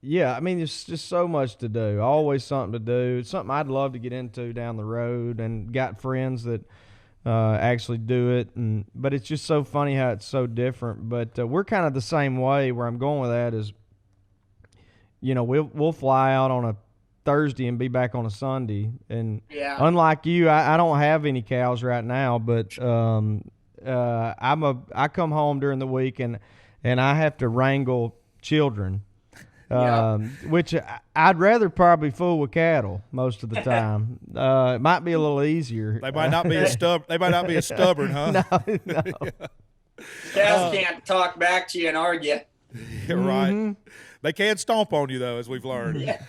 yeah, I mean, there's just so much to do, always something to do. It's something I'd love to get into down the road, and got friends that actually do it, but it's just so funny how it's so different. But we're kind of the same way. Where I'm going with that is, we'll fly out on a Thursday and be back on a Sunday. And unlike you, I don't have any cows right now, but I come home during the week and I have to wrangle children. Which I'd rather probably fool with cattle most of the time. It might be a little easier. They might not be as stubborn, huh? No. Cows can't talk back to you and argue. Yeah, right. Mm-hmm. They can stomp on you though, as we've learned. Yeah.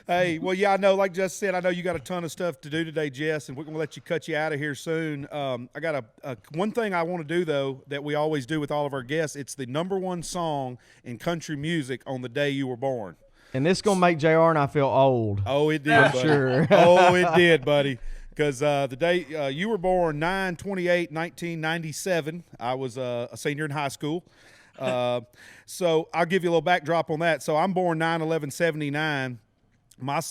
Hey, well, yeah, I know. Like Jess said, I know you got a ton of stuff to do today, Jess, and we're gonna let you cut you out of here soon. I got one thing I want to do though that we always do with all of our guests. It's the #1 song in country music on the day you were born. And this is gonna make JR and I feel old. Oh, it did. I'm buddy. sure. Oh, it did, buddy. Because the day you were born, 9/28/1997, I was a senior in high school. So I'll give you a little backdrop on that. So I'm born 9/11/79.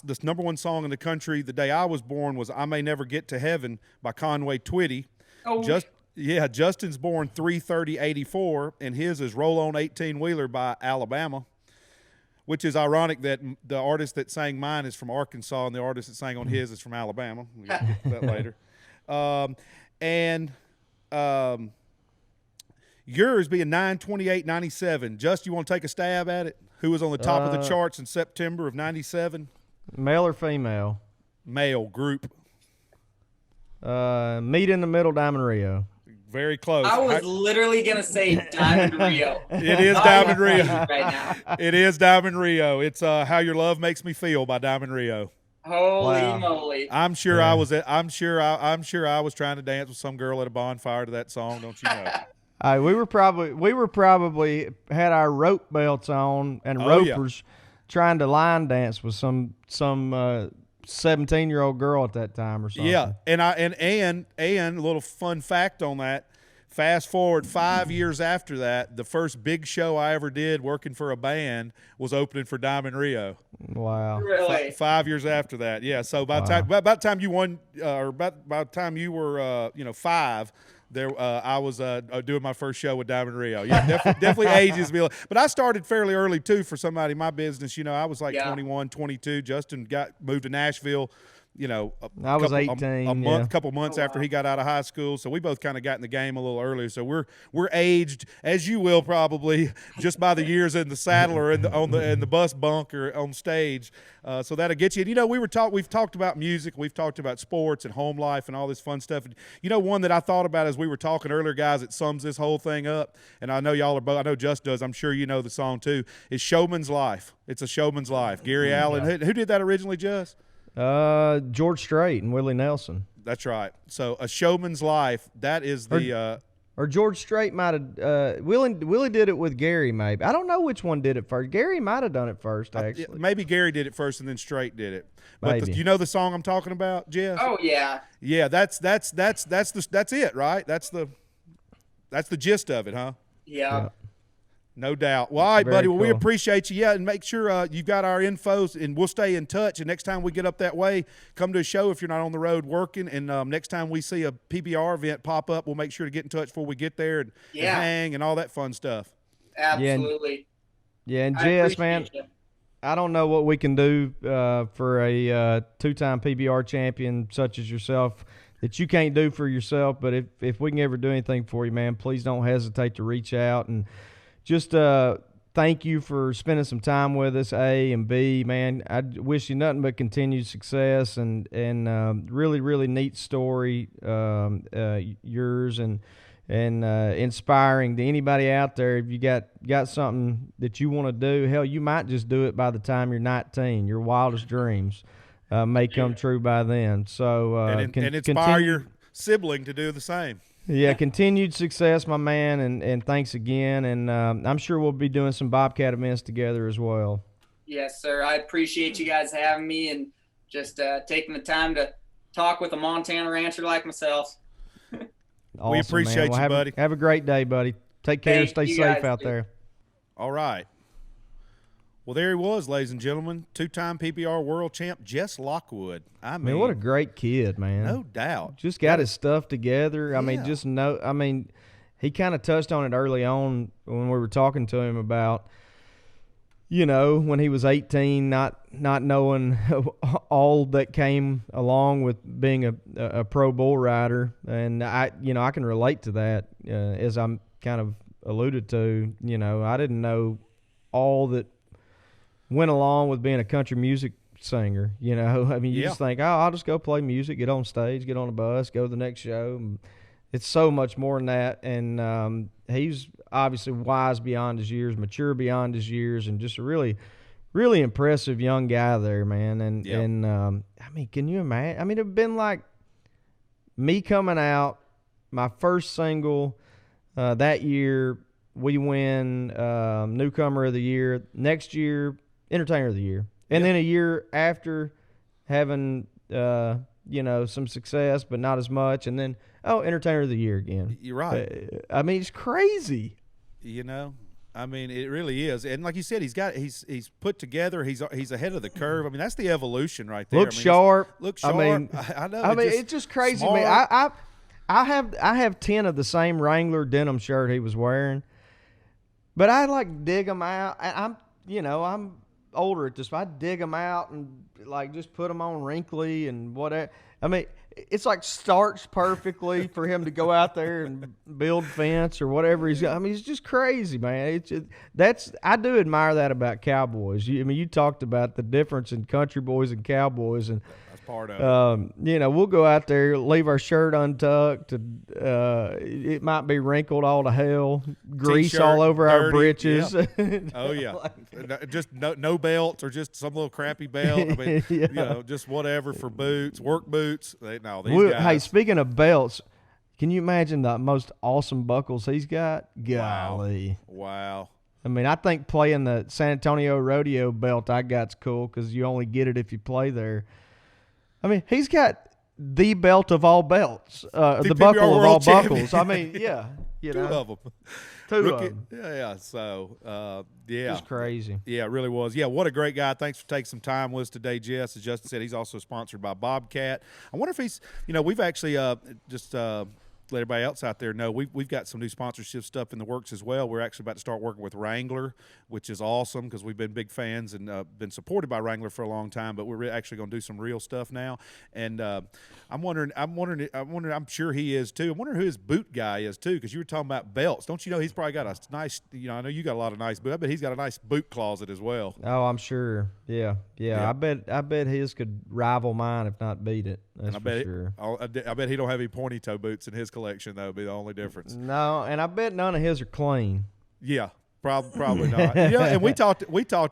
This #1 song in the country the day I was born was "I May Never Get to Heaven" by Conway Twitty. Oh, Justin's born 3/30/84, and his is "Roll On 18-Wheeler" by Alabama, which is ironic that the artist that sang mine is from Arkansas and the artist that sang on his is from Alabama. We'll get to that later. Yours being 9/28/97. Justin, you want to take a stab at it? Who was on the top of the charts in September of 97? Male or female? Male group. Meet in the Middle, Diamond Rio. Very close. I was literally going to say Diamond Rio. It is Diamond Rio. Right now. It is Diamond Rio. It's How Your Love Makes Me Feel by Diamond Rio. Holy moly. I'm sure I was trying to dance with some girl at a bonfire to that song, don't you know? We were probably had our rope belts on and ropers trying to line dance with some 17-year-old girl at that time or something. Yeah, and a little fun fact on that. Fast forward 5 years after that, the first big show I ever did working for a band was opening for Diamond Rio. Wow. Really? 5 years after that, yeah. So by the time you won, or by the time you were, 5, there I was doing my first show with Diamond Rio. Yeah, definitely ages me. But I started fairly early too for somebody in my business. I was like 21, 22. Justin moved to Nashville. I was 18. Couple months after he got out of high school, so we both kind of got in the game a little earlier. So we're aged, as you will probably, just by the years in the saddle or in the bus bunk or on stage. So that'll get you. And we've talked about music, we've talked about sports and home life and all this fun stuff. And one that I thought about as we were talking earlier, guys, that sums this whole thing up. And I know y'all are both. I know Just does. I'm sure you know the song too. Is "Showman's Life." It's a showman's life. Gary Allen. Who did that originally, Just? George Strait and Willie Nelson. That's right. So A Showman's Life, that is the or George Strait might have Willie did it with Gary, maybe. I don't know which one did it first. Gary might have done it first, actually. Maybe Gary did it first and then Strait did it. But maybe. Do you know the song I'm talking about, Jess? Oh yeah. Yeah, that's it, right? That's the gist of it, huh? Yeah. No doubt. Well, all right, buddy. Well, we cool. appreciate you. Yeah, and make sure you've got our infos, and we'll stay in touch. And next time we get up that way, come to a show if you're not on the road working. And next time we see a PBR event pop up, we'll make sure to get in touch before we get there and hang and all that fun stuff. Absolutely. Yeah, and Jess, man, I don't know what we can do for a two-time PBR champion such as yourself that you can't do for yourself. But if we can ever do anything for you, man, please don't hesitate to reach out. And just thank you for spending some time with us, A, and B, man. I wish you nothing but continued success and really, really neat story, yours, and inspiring to anybody out there. If you got something that you want to do, hell, you might just do it by the time you're 19. Your wildest dreams may come true by then. So and inspire your sibling to do the same. Yeah, continued success, my man, and thanks again. And I'm sure we'll be doing some Bobcat events together as well. Yes, sir. I appreciate you guys having me and just taking the time to talk with a Montana rancher like myself. Awesome, we appreciate you, buddy. Have a great day, buddy. Take care. Stay safe out there. All right. Well, there he was, ladies and gentlemen, two-time PBR World Champ Jess Lockwood. I mean, what a great kid, man. No doubt. Just got his stuff together. Yeah. I mean, he kind of touched on it early on when we were talking to him about, when he was 18, not knowing all that came along with being a pro bull rider. And I can relate to that, as I'm kind of alluded to. I didn't know all that went along with being a country music singer. You just think, I'll just go play music, get on stage, get on a bus, go to the next show. And it's so much more than that. And he's obviously wise beyond his years, mature beyond his years, and just a really, really impressive young guy there, man. And can you imagine? I mean, it'd been like me coming out, my first single that year. We win Newcomer of the Year. Next year, Entertainer of the Year. And then a year after having, some success, but not as much. And then, Entertainer of the Year again. You're right. I mean, it's crazy. I mean, it really is. And like you said, he's put together. He's ahead of the curve. I mean, that's the evolution right there. Looks sharp. Looks sharp. I know. It's just crazy, man. I have 10 of the same Wrangler denim shirt he was wearing. But I dig them out. I'm older at this. I dig them out and just put them on wrinkly and whatever. I mean, it's starts perfectly for him to go out there and build fence or whatever he's got. I mean, it's just crazy, man. I do admire that about cowboys. You talked about the difference in country boys and cowboys, and that's part of it. We'll go out there, leave our shirt untucked, and it might be wrinkled all to hell, grease T-shirt, all over dirty, our breeches. Yeah. Oh yeah, just no belts or just some little crappy belt. I mean, just whatever for boots, work boots. These guys. Hey, speaking of belts, can you imagine the most awesome buckles he's got? Golly. Wow. I mean, I think playing the San Antonio rodeo belt I got's cool because you only get it if you play there. I mean, he's got the belt of all belts, the buckle of all buckles. I mean, yeah, you know. Two of them. Two of them. Yeah, so, yeah. It's crazy. Yeah, it really was. Yeah, what a great guy. Thanks for taking some time with us today, Jess. As Justin said, he's also sponsored by Bobcat. I wonder if he's, we've actually just let everybody else out there know we've got some new sponsorship stuff in the works as well. We're actually about to start working with Wrangler, which is awesome because we've been big fans and been supported by Wrangler for a long time. But we're actually going to do some real stuff now. And I'm wondering. I'm sure he is too. I'm wondering who his boot guy is too, because you were talking about belts. Don't you know he's probably got a nice. I know you got a lot of nice boots. I bet he's got a nice boot closet as well. Oh, I'm sure. Yeah. I bet his could rival mine, if not beat it. That's for sure. I bet he don't have any pointy toe boots in his collection. That would be the only difference. No, and I bet none of his are clean. Yeah, probably not. And we talked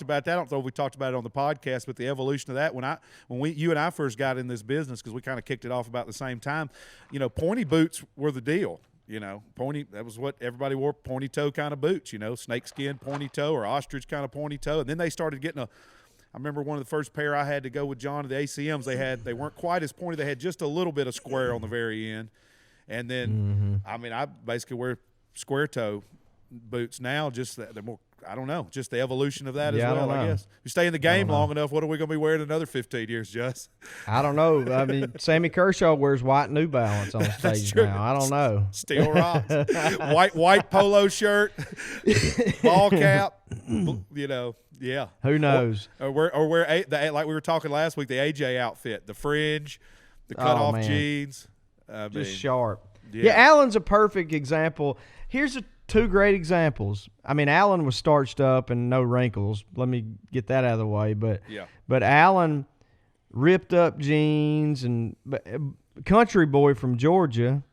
about that. I don't know if we talked about it on the podcast, but the evolution of that when you and I first got in this business, because we kind of kicked it off about the same time. Pointy boots were the deal. Pointy, that was what everybody wore, pointy toe kind of boots. Snakeskin pointy toe or ostrich kind of pointy toe, and then they started getting I remember one of the first pair I had to go with John to the ACMs. They weren't quite as pointy. They had just a little bit of square on the very end. And then, I basically wear square toe boots now. Just they're more. I don't know. Just the evolution of that as well. I guess you stay in the game long enough. What are we going to be wearing another 15 years, Jess? I don't know. I mean, Sammy Kershaw wears white New Balance on stage now. I don't know. Still rocks. white polo shirt, ball cap. Yeah. Who knows? Or wear like we were talking last week, the AJ outfit, the fringe, the cutoff jeans. Just sharp. Yeah, Allen's a perfect example. Here's two great examples. I mean, Allen was starched up and no wrinkles. Let me get that out of the way. But Allen ripped up jeans and country boy from Georgia.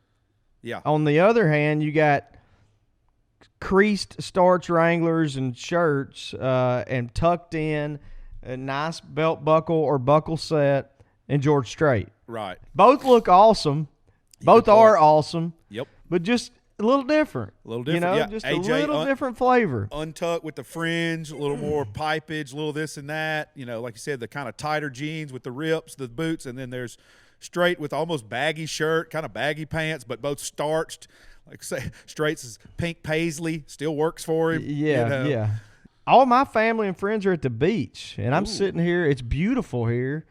Yeah. On the other hand, you got creased starch Wranglers and shirts and tucked in a nice belt buckle or buckle set and George Strait. Right. Both look awesome. Both are awesome. Yep. But just a little different. Just AJ, a little different flavor. Untucked with the fringe, a little more pipage, a little this and that. Like you said, the kind of tighter jeans with the rips, the boots, and then there's Strait with almost baggy shirt, kind of baggy pants, but both starched. Like say, Straight's pink paisley still works for him. Yeah. All my family and friends are at the beach, and I'm sitting here. It's beautiful here.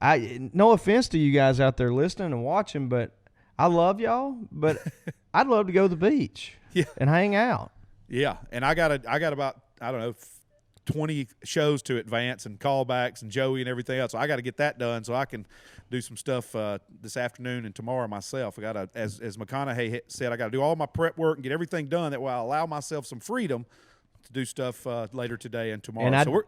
No offense to you guys out there listening and watching, but I love y'all. But I'd love to go to the beach and hang out. Yeah, and I got about 20 shows to advance and callbacks and Joey and everything else. So I got to get that done so I can do some stuff this afternoon and tomorrow myself. I got to, as McConaughey said, I got to do all my prep work and get everything done. That way I allow myself some freedom to do stuff later today and tomorrow.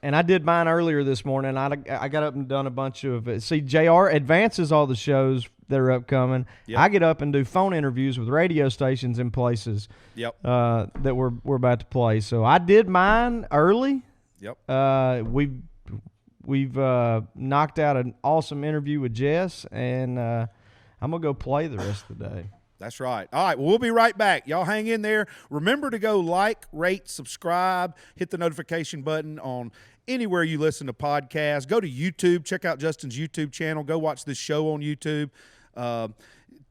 And I did mine earlier this morning. I got up and done a bunch of see, JR advances all the shows that are upcoming. Yep. I get up and do phone interviews with radio stations in places that we're about to play. So I did mine early. Yep. We've knocked out an awesome interview with Jess, and I'm gonna go play the rest of the day. That's right. All right, well, we'll be right back. Y'all hang in there. Remember to go like, rate, subscribe, hit the notification button on anywhere you listen to podcasts. Go to YouTube. Check out Justin's YouTube channel. Go watch this show on YouTube.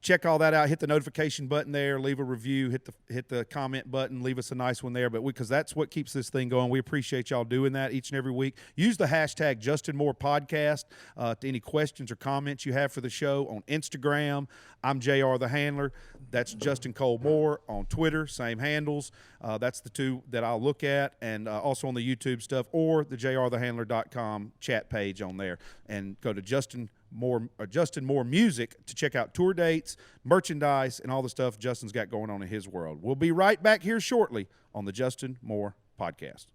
Check all that out. Hit the notification button there. Leave a review. Hit the comment button. Leave us a nice one there. But because that's what keeps this thing going. We appreciate y'all doing that each and every week. Use the hashtag Justin Moore Podcast to any questions or comments you have for the show on Instagram. I'm JR the Handler. That's Justin Cole Moore on Twitter. Same handles. That's the two that I'll look at, and also on the YouTube stuff or the JRThehandler.com chat page on there. And go to Justin Moore Music to check out tour dates, merchandise, and all the stuff Justin's got going on in his world. We'll be right back here shortly on the Justin Moore Podcast.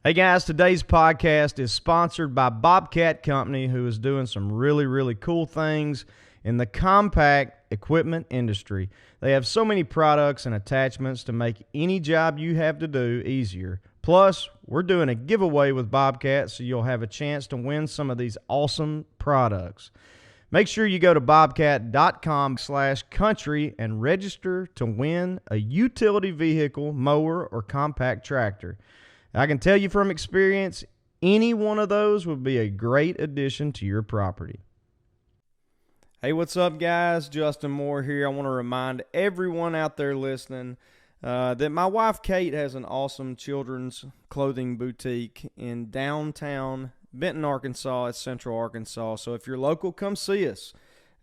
Hey guys, today's podcast is sponsored by Bobcat Company, who is doing some really, really cool things in the compact equipment industry. They have so many products and attachments to make any job you have to do easier. Plus, we're doing a giveaway with Bobcat, so you'll have a chance to win some of these awesome products. Make sure you go to bobcat.com/country and register to win a utility vehicle, mower, or compact tractor. I can tell you from experience, any one of those would be a great addition to your property. Hey, what's up, guys? Justin Moore here. I want to remind everyone out there listening that my wife, Kate, has an awesome children's clothing boutique in downtown Benton, Arkansas. It's Central Arkansas. So if you're local, come see us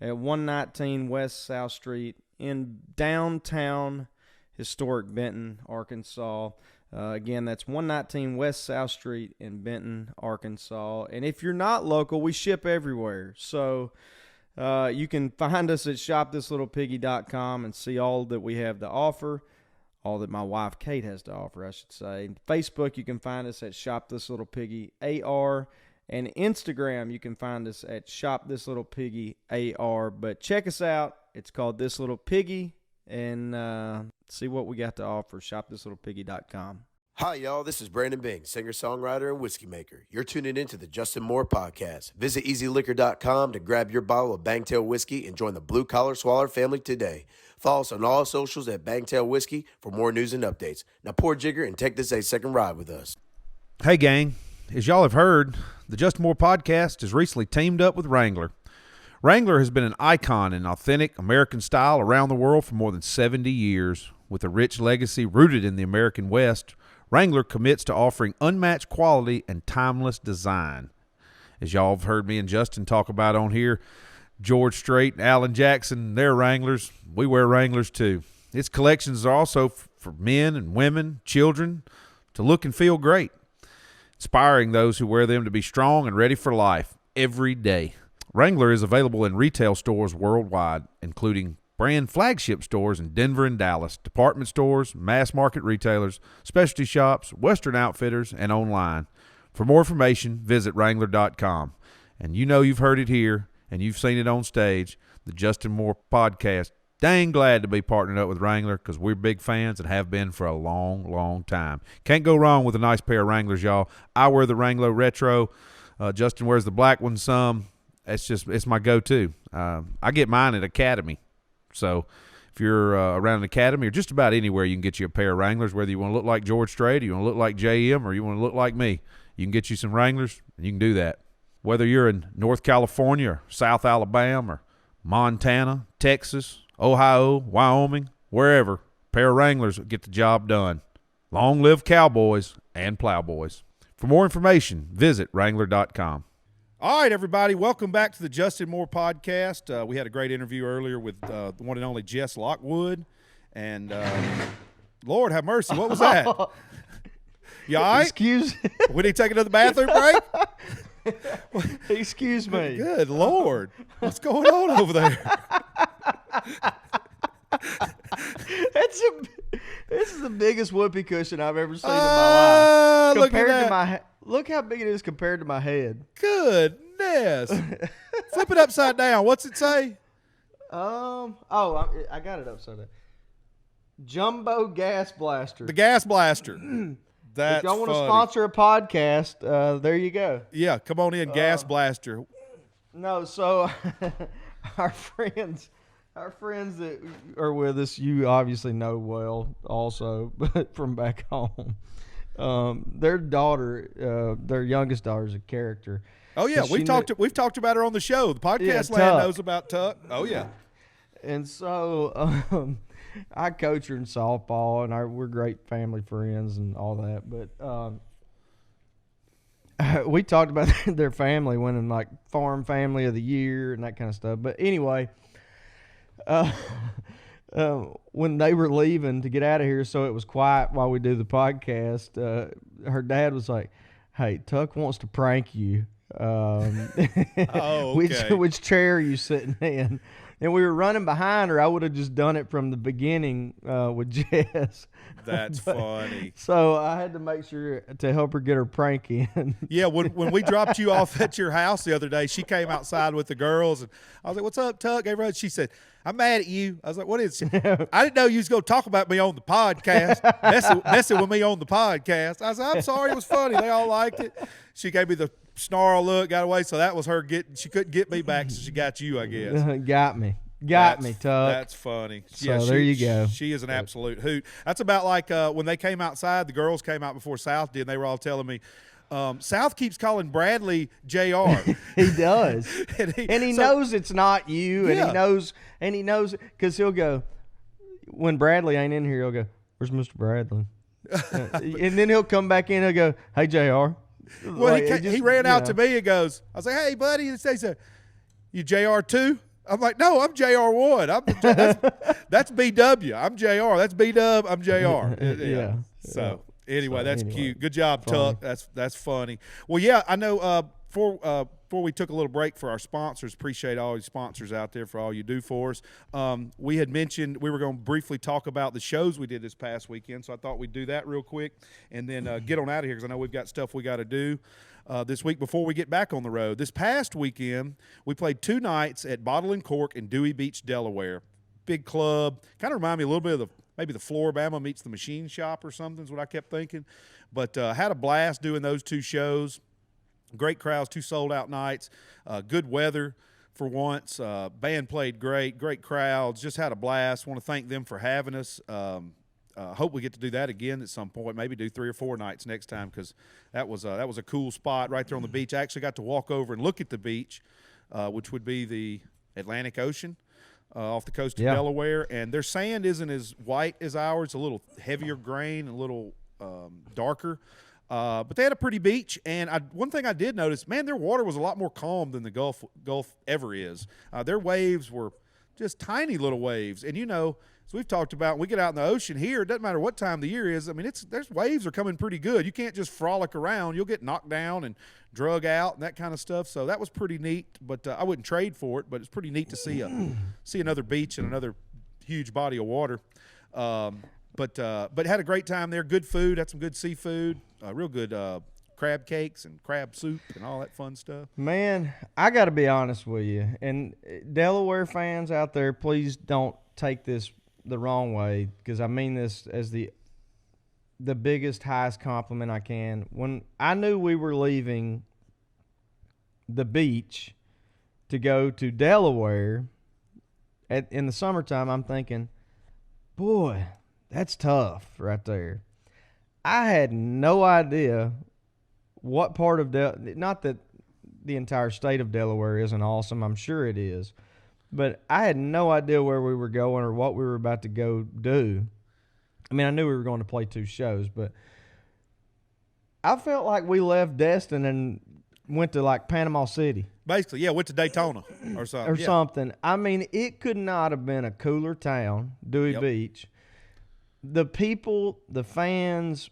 at 119 West South Street in downtown historic Benton, Arkansas. Again, that's 119 West South Street in Benton, Arkansas. And if you're not local, we ship everywhere. So you can find us at shopthislittlepiggy.com and see all that we have to offer, all that my wife Kate has to offer, I should say. Facebook, you can find us at shopthislittlepiggyAR, and Instagram, you can find us at shopthislittlepiggyAR. But check us out. It's called This Little Piggy, and see what we got to offer. Shopthislittlepiggy.com. Hi, y'all. This is Brandon Bing, singer-songwriter and whiskey maker. You're tuning into the Justin Moore Podcast. Visit EasyLiquor.com to grab your bottle of Bangtail Whiskey and join the Blue Collar Swaller family today. Follow us on all socials at Bangtail Whiskey for more news and updates. Now pour a jigger and take this a second ride with us. Hey, gang. As y'all have heard, the Justin Moore Podcast has recently teamed up with Wrangler. Wrangler has been an icon in authentic American style around the world for more than 70 years. With a rich legacy rooted in the American West, Wrangler commits to offering unmatched quality and timeless design. As y'all have heard me and Justin talk about on here, George Strait and Alan Jackson, they're Wranglers. We wear Wranglers too. Its collections are also for men and women, children, to look and feel great, inspiring those who wear them to be strong and ready for life every day. Wrangler is available in retail stores worldwide, including brand flagship stores in Denver and Dallas, department stores, mass market retailers, specialty shops, Western outfitters, and online. For more information, visit Wrangler.com. And you know you've heard it here, and you've seen it on stage, the Justin Moore Podcast. Dang glad to be partnered up with Wrangler because we're big fans and have been for a long, long time. Can't go wrong with a nice pair of Wranglers, y'all. I wear the Wrangler Retro. Justin wears the black one some. It's my go-to. I get mine at Academy. So if you're around an Academy or just about anywhere, you can get you a pair of Wranglers, whether you want to look like George Strait, or you want to look like JM, or you want to look like me. You can get you some Wranglers, and you can do that. Whether you're in North California or South Alabama or Montana, Texas, Ohio, Wyoming, wherever, a pair of Wranglers will get the job done. Long live cowboys and plowboys. For more information, visit Wrangler.com. All right, everybody, welcome back to the Justin Moore Podcast. We had a great interview earlier with the one and only Jess Lockwood. And Lord have mercy, what was that? You all right? Excuse We need to take another bathroom break? Excuse me. Good Lord. What's going on over there? This is the biggest whoopee cushion I've ever seen in my life. Look at that. To my look how big it is compared to my head. Goodness. Flip it upside down. What's it say? I got it upside down. Jumbo gas blaster. The gas blaster. That's if y'all want to funny. sponsor a podcast, there you go. Yeah, come on in, gas blaster. No, so our friends that are with us, you obviously know well also, but from back home. Their daughter, their youngest daughter is a character. Oh yeah, we've talked about her on the show. The podcast land knows about Tuck. Oh yeah. And so I coach her in softball, and we're great family friends and all that. But we talked about their family winning like Farm Family of the Year and that kind of stuff. But anyway, when they were leaving to get out of here, so it was quiet while we do the podcast, her dad was like, "Hey, Tuck wants to prank you. Okay. Which chair are you sitting in?" And we were running behind her. I would have just done it from the beginning with Jess. That's funny. So I had to make sure to help her get her prank in. Yeah, when we dropped you off at your house the other day, she came outside with the girls, and I was like, "What's up, Tuck?" Everybody, she said, "I'm mad at you." I was like, "What is it?" "I didn't know you was going to talk about me on the podcast, messing with me on the podcast." I said, "I'm sorry, it was funny. They all liked it." She gave me the snarl look, got away. So that was her she couldn't get me back, so she got you, I guess. Got me, Tuck. That's funny. So there you go. She is an absolute hoot. That's about like when they came outside, the girls came out before South did, and they were all telling me, South keeps calling Bradley JR. He does. and he knows it's not you, Yeah. and he knows because he'll go, when Bradley ain't in here, he'll go, "Where's Mr. Bradley?" And then he'll come back in and go, "Hey, JR." Well, Like, he ran out to me and goes, I was like, "Hey, buddy." And he said, "You JR too?" I'm like, "No, I'm JR Wood. That's BW. I'm JR. That's B-Dub. I'm JR. Yeah. So anyway, that's anyway, cute. Good job, funny. Tuck. That's funny. Well, yeah, I know. Before we took a little break for our sponsors, appreciate all you sponsors out there for all you do for us. We had mentioned we were going to briefly talk about the shows we did this past weekend, so I thought we'd do that real quick and then get on out of here because I know we've got stuff we got to do this week before we get back on the road. This past weekend, we played 2 nights at Bottle and Cork in Dewey Beach, Delaware. Big club. Kind of remind me a little bit of maybe the Floribama meets the Machine Shop or something is what I kept thinking. But had a blast doing those 2 shows. Great crowds, 2 sold-out nights, good weather for once. Band played great crowds, just had a blast. Want to thank them for having us. Hope we get to do that again at some point, maybe do 3 or 4 nights next time because that was a cool spot right there on the beach. I actually got to walk over and look at the beach, which would be the Atlantic Ocean off the coast of Delaware. And their sand isn't as white as ours, a little heavier grain, a little darker. But they had a pretty beach, and one thing I did notice, man, their water was a lot more calm than the Gulf ever is. Their waves were just tiny little waves, and as we've talked about, when we get out in the ocean here, it doesn't matter what time the year is. I mean, there's waves are coming pretty good. You can't just frolic around. You'll get knocked down and drug out and that kind of stuff. So that was pretty neat, but I wouldn't trade for it. But it's pretty neat to see another beach and another huge body of water. But had a great time there. Good food. Had some good seafood. Real good crab cakes and crab soup and all that fun stuff. Man, I got to be honest with you. And Delaware fans out there, please don't take this the wrong way because I mean this as the biggest, highest compliment I can. When I knew we were leaving the beach to go to Delaware in the summertime, I'm thinking, boy, that's tough right there. I had no idea what part of not that the entire state of Delaware isn't awesome. I'm sure it is. But I had no idea where we were going or what we were about to go do. I mean, I knew we were going to play 2 shows, but I felt like we left Destin and went to like Panama City. Basically, yeah, went to Daytona or something. Or something. I mean, it could not have been a cooler town, Dewey Beach. The people, the fans,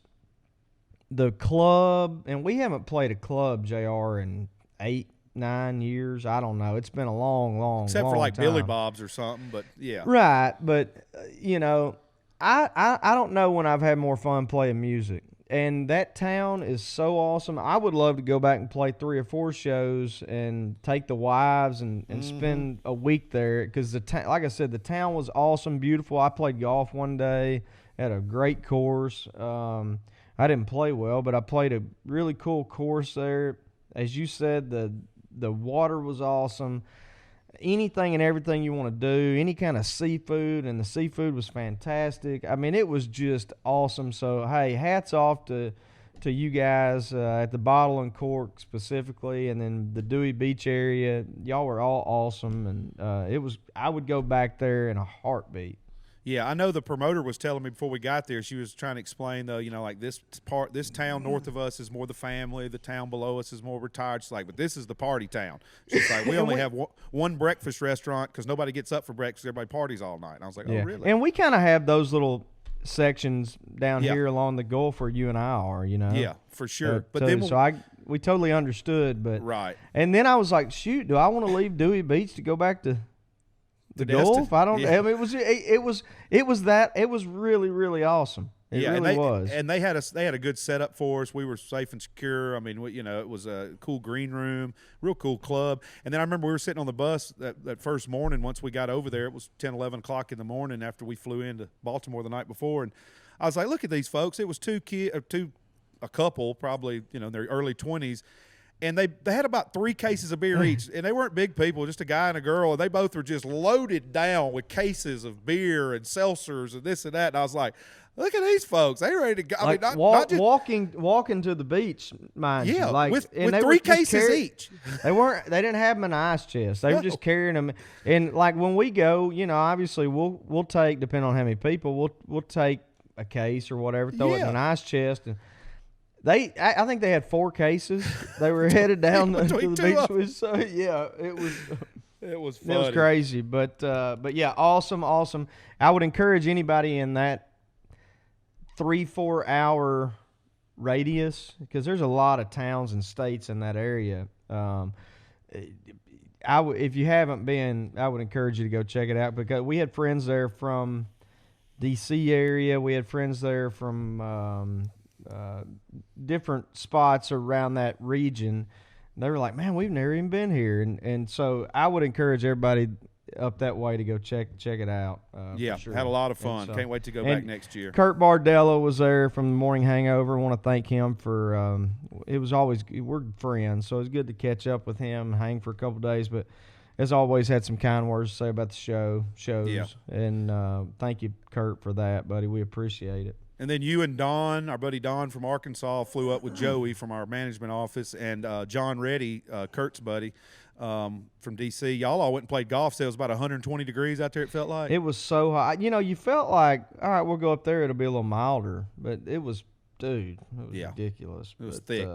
the club, and we haven't played a club, JR, in 8-9 years. I don't know. It's been a long Except long for like time. Billy Bob's or something, but yeah. Right, but, I don't know when I've had more fun playing music. And that town is so awesome. I would love to go back and play 3 or 4 shows and take the wives and spend a week there because, like I said, the town was awesome, beautiful. I played golf one day, had a great course. I didn't play well, but I played a really cool course there. As you said, the water was awesome. Anything and everything you want to do, any kind of seafood, and the seafood was fantastic. I mean, it was just awesome. So, hey, hats off to you guys at the Bottle and Cork specifically, and then the Dewey Beach area. Y'all were all awesome, and I would go back there in a heartbeat. Yeah, I know the promoter was telling me before we got there, she was trying to explain, though, like this town north of us is more the family, the town below us is more retired. She's like, but this is the party town. She's like, we only have one breakfast restaurant because nobody gets up for breakfast. Everybody parties all night. And I was like, oh, really? And we kind of have those little sections down here along the Gulf where you and I are, Yeah, for sure. But then we totally understood. But right. And then I was like, shoot, do I want to leave Dewey Beach to go back to the Gulf? I don't. Yeah. I mean, it was really, really awesome. It really was. And they had a good setup for us. We were safe and secure. I mean, it was a cool green room, real cool club. And then I remember we were sitting on the bus that first morning. Once we got over there, it was 10, 11 o'clock in the morning after we flew into Baltimore the night before. And I was like, look at these folks. It was a couple, probably in their early 20s. and they had about 3 cases of beer each, and they weren't big people, just a guy and a girl, and they both were just loaded down with cases of beer and seltzers and this and that. And I was like, look at these folks. They ready to go. Like, I mean, not just walking to the beach, mind you. yeah, Like, with and they 3 were just cases each. They didn't have them in an ice chest. They were just carrying them. And like when we go, obviously we'll take, depending on how many people, we'll take a case or whatever, throw it in an ice chest, and I think they had 4 cases. They were headed down to the beach. So yeah, it was funny. It was crazy, but yeah, awesome. I would encourage anybody in that 3-4 hour radius, because there's a lot of towns and states in that area. If you haven't been, I would encourage you to go check it out, because we had friends there from D.C. area. We had friends there from different spots around that region. And they were like, man, we've never even been here. And so I would encourage everybody up that way to go check it out. Yeah, for sure. had a lot of fun. Can't wait to go back next year. Kurt Bardello was there from the Morning Hangover. I want to thank him for it was always, we're friends, so it was good to catch up with him, hang for a couple days, but as always had some kind words to say about the shows. Yeah. And thank you, Kurt, for that, buddy. We appreciate it. And then you and Don, our buddy Don from Arkansas, flew up with Joey from our management office, and John Reddy, Kurt's buddy, from D.C. Y'all all went and played golf. So it was about 120 degrees out there, it felt like. It was so hot. You felt like, all right, we'll go up there. It'll be a little milder. But it was, ridiculous. It was thick.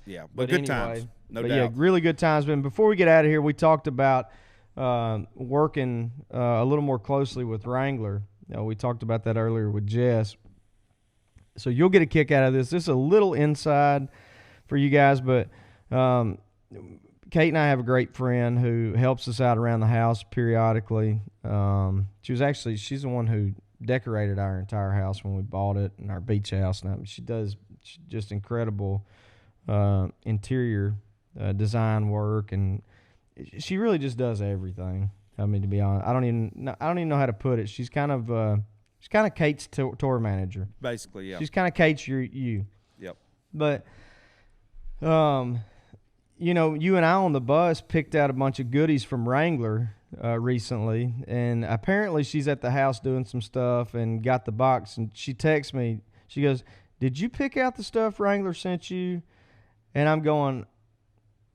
Yeah, but good anyway, times, no doubt. Yeah, really good times. But before we get out of here, we talked about working a little more closely with Wrangler. We talked about that earlier with Jess. So you'll get a kick out of this. This is a little inside for you guys, but Kate and I have a great friend who helps us out around the house periodically. She's the one who decorated our entire house when we bought it, and our beach house. And she does just incredible interior design work, and she really just does everything. I mean, to be honest, I don't even know how to put it. She's kind of Kate's tour manager. Basically, yeah. She's kind of Kate's you. Yep. But, you and I on the bus picked out a bunch of goodies from Wrangler recently, and apparently she's at the house doing some stuff and got the box, and she texts me. She goes, "Did you pick out the stuff Wrangler sent you?" And I'm going,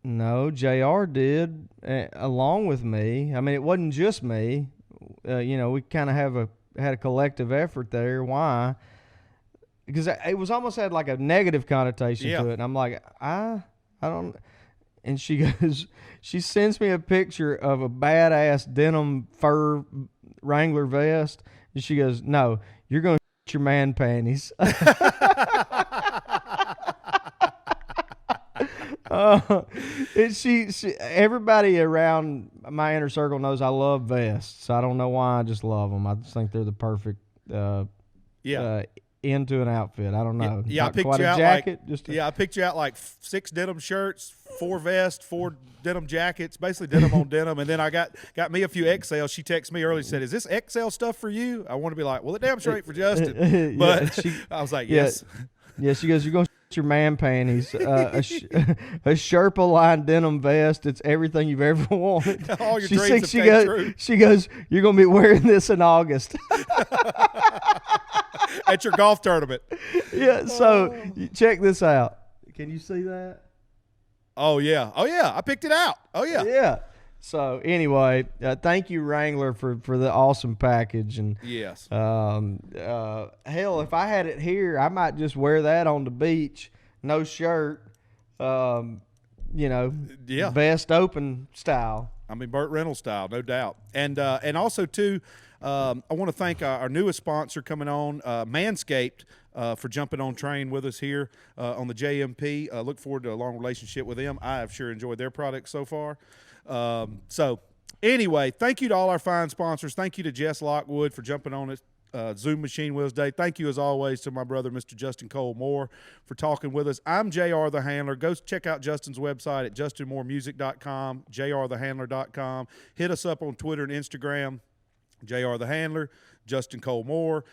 "No, JR did, along with me." I mean, it wasn't just me. We kind of had a collective effort there. Why? Because it was almost had like a negative connotation to it. And I'm like, I don't. And she sends me a picture of a badass denim fur Wrangler vest. And she goes, "No, you're going to your man panties." Everybody around my inner circle knows I love vests. I don't know why, I just love them. I just think they're the perfect into an outfit. I don't know. Yeah, I picked you out jacket, I picked you out like 6 denim shirts, 4 vests, 4 denim jackets, basically denim on denim. And then I got me a few XL. She texted me earlier, said, "Is this XL stuff for you?" I want to be like, well, it damn straight for Justin. But I was like, yes. Yeah, she goes, "You're going to your man panties, a Sherpa line denim vest. It's everything you've ever wanted." All your dreams have came true. She goes, "You're going to be wearing this in August." At your golf tournament. Yeah, so check this out. Can you see that? Oh, yeah. I picked it out. Oh, yeah. Yeah. So, anyway, thank you, Wrangler, for the awesome package. And yes. Hell, if I had it here, I might just wear that on the beach. No shirt. Vest open style. I mean, Burt Reynolds style, no doubt. And also, too, I want to thank our newest sponsor coming on, Manscaped, for jumping on train with us here on the JMP. Look forward to a long relationship with them. I have sure enjoyed their products so far. So anyway, thank you to all our fine sponsors. Thank you to Jess Lockwood for jumping on it. Zoom Machine Wheels Day. Thank you, as always, to my brother, Mr. Justin Cole Moore, for talking with us. I'm JR the Handler. Go check out Justin's website at justinmooremusic.com, jrthehandler.com. Hit us up on Twitter and Instagram, JR the Handler, Justin Cole Moore.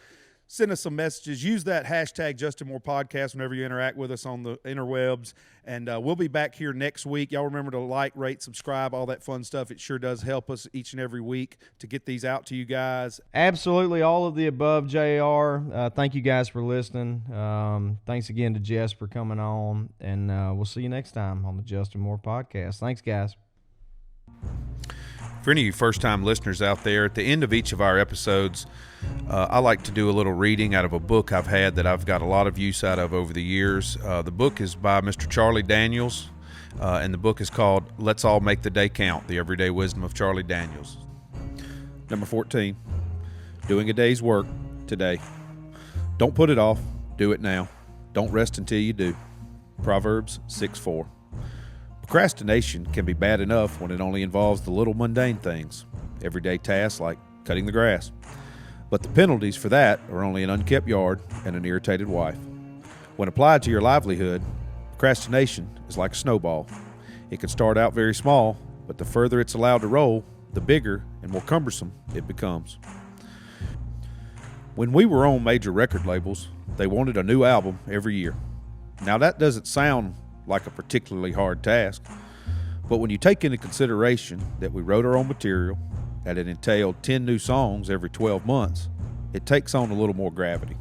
send us some messages. Use that hashtag Justin Moore Podcast whenever you interact with us on the interwebs. And we'll be back here next week. Y'all remember to like, rate, subscribe, all that fun stuff. It sure does help us each and every week to get these out to you guys. Absolutely, all of the above, JR. Thank you guys for listening. Thanks again to Jess for coming on. And we'll see you next time on the Justin Moore Podcast. Thanks, guys. For any of you first-time listeners out there, at the end of each of our episodes, I like to do a little reading out of a book I've had that I've got a lot of use out of over the years. The book is by Mr. Charlie Daniels, and the book is called Let's All Make the Day Count, The Everyday Wisdom of Charlie Daniels. Number 14, doing a day's work today. Don't put it off, do it now. Don't rest until you do. Proverbs 6:4. Procrastination can be bad enough when it only involves the little mundane things, everyday tasks like cutting the grass. But the penalties for that are only an unkept yard and an irritated wife. When applied to your livelihood, procrastination is like a snowball. It can start out very small, but the further it's allowed to roll, the bigger and more cumbersome it becomes. When we were on major record labels, they wanted a new album every year. Now that doesn't sound like a particularly hard task, but when you take into consideration that we wrote our own material, that it entailed 10 new songs every 12 months, it takes on a little more gravity.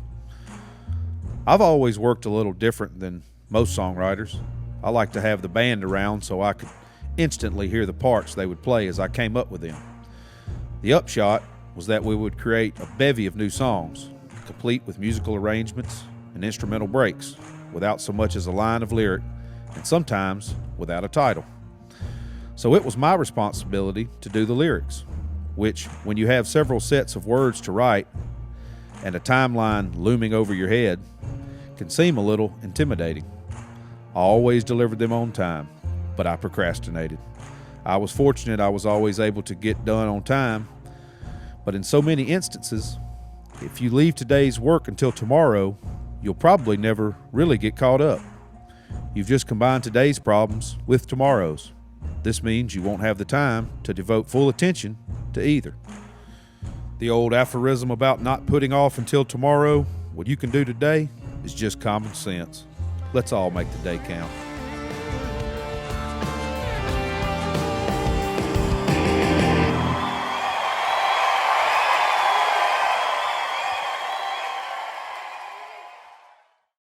I've always worked a little different than most songwriters. I like to have the band around so I could instantly hear the parts they would play as I came up with them. The upshot was that we would create a bevy of new songs, complete with musical arrangements and instrumental breaks, without so much as a line of lyric, and sometimes without a title. So it was my responsibility to do the lyrics, which, when you have several sets of words to write and a timeline looming over your head, can seem a little intimidating. I always delivered them on time, but I procrastinated. I was fortunate I was always able to get done on time, but in so many instances, if you leave today's work until tomorrow, you'll probably never really get caught up. You've just combined today's problems with tomorrow's. This means you won't have the time to devote full attention to either. The old aphorism about not putting off until tomorrow what you can do today is just common sense. Let's all make the day count.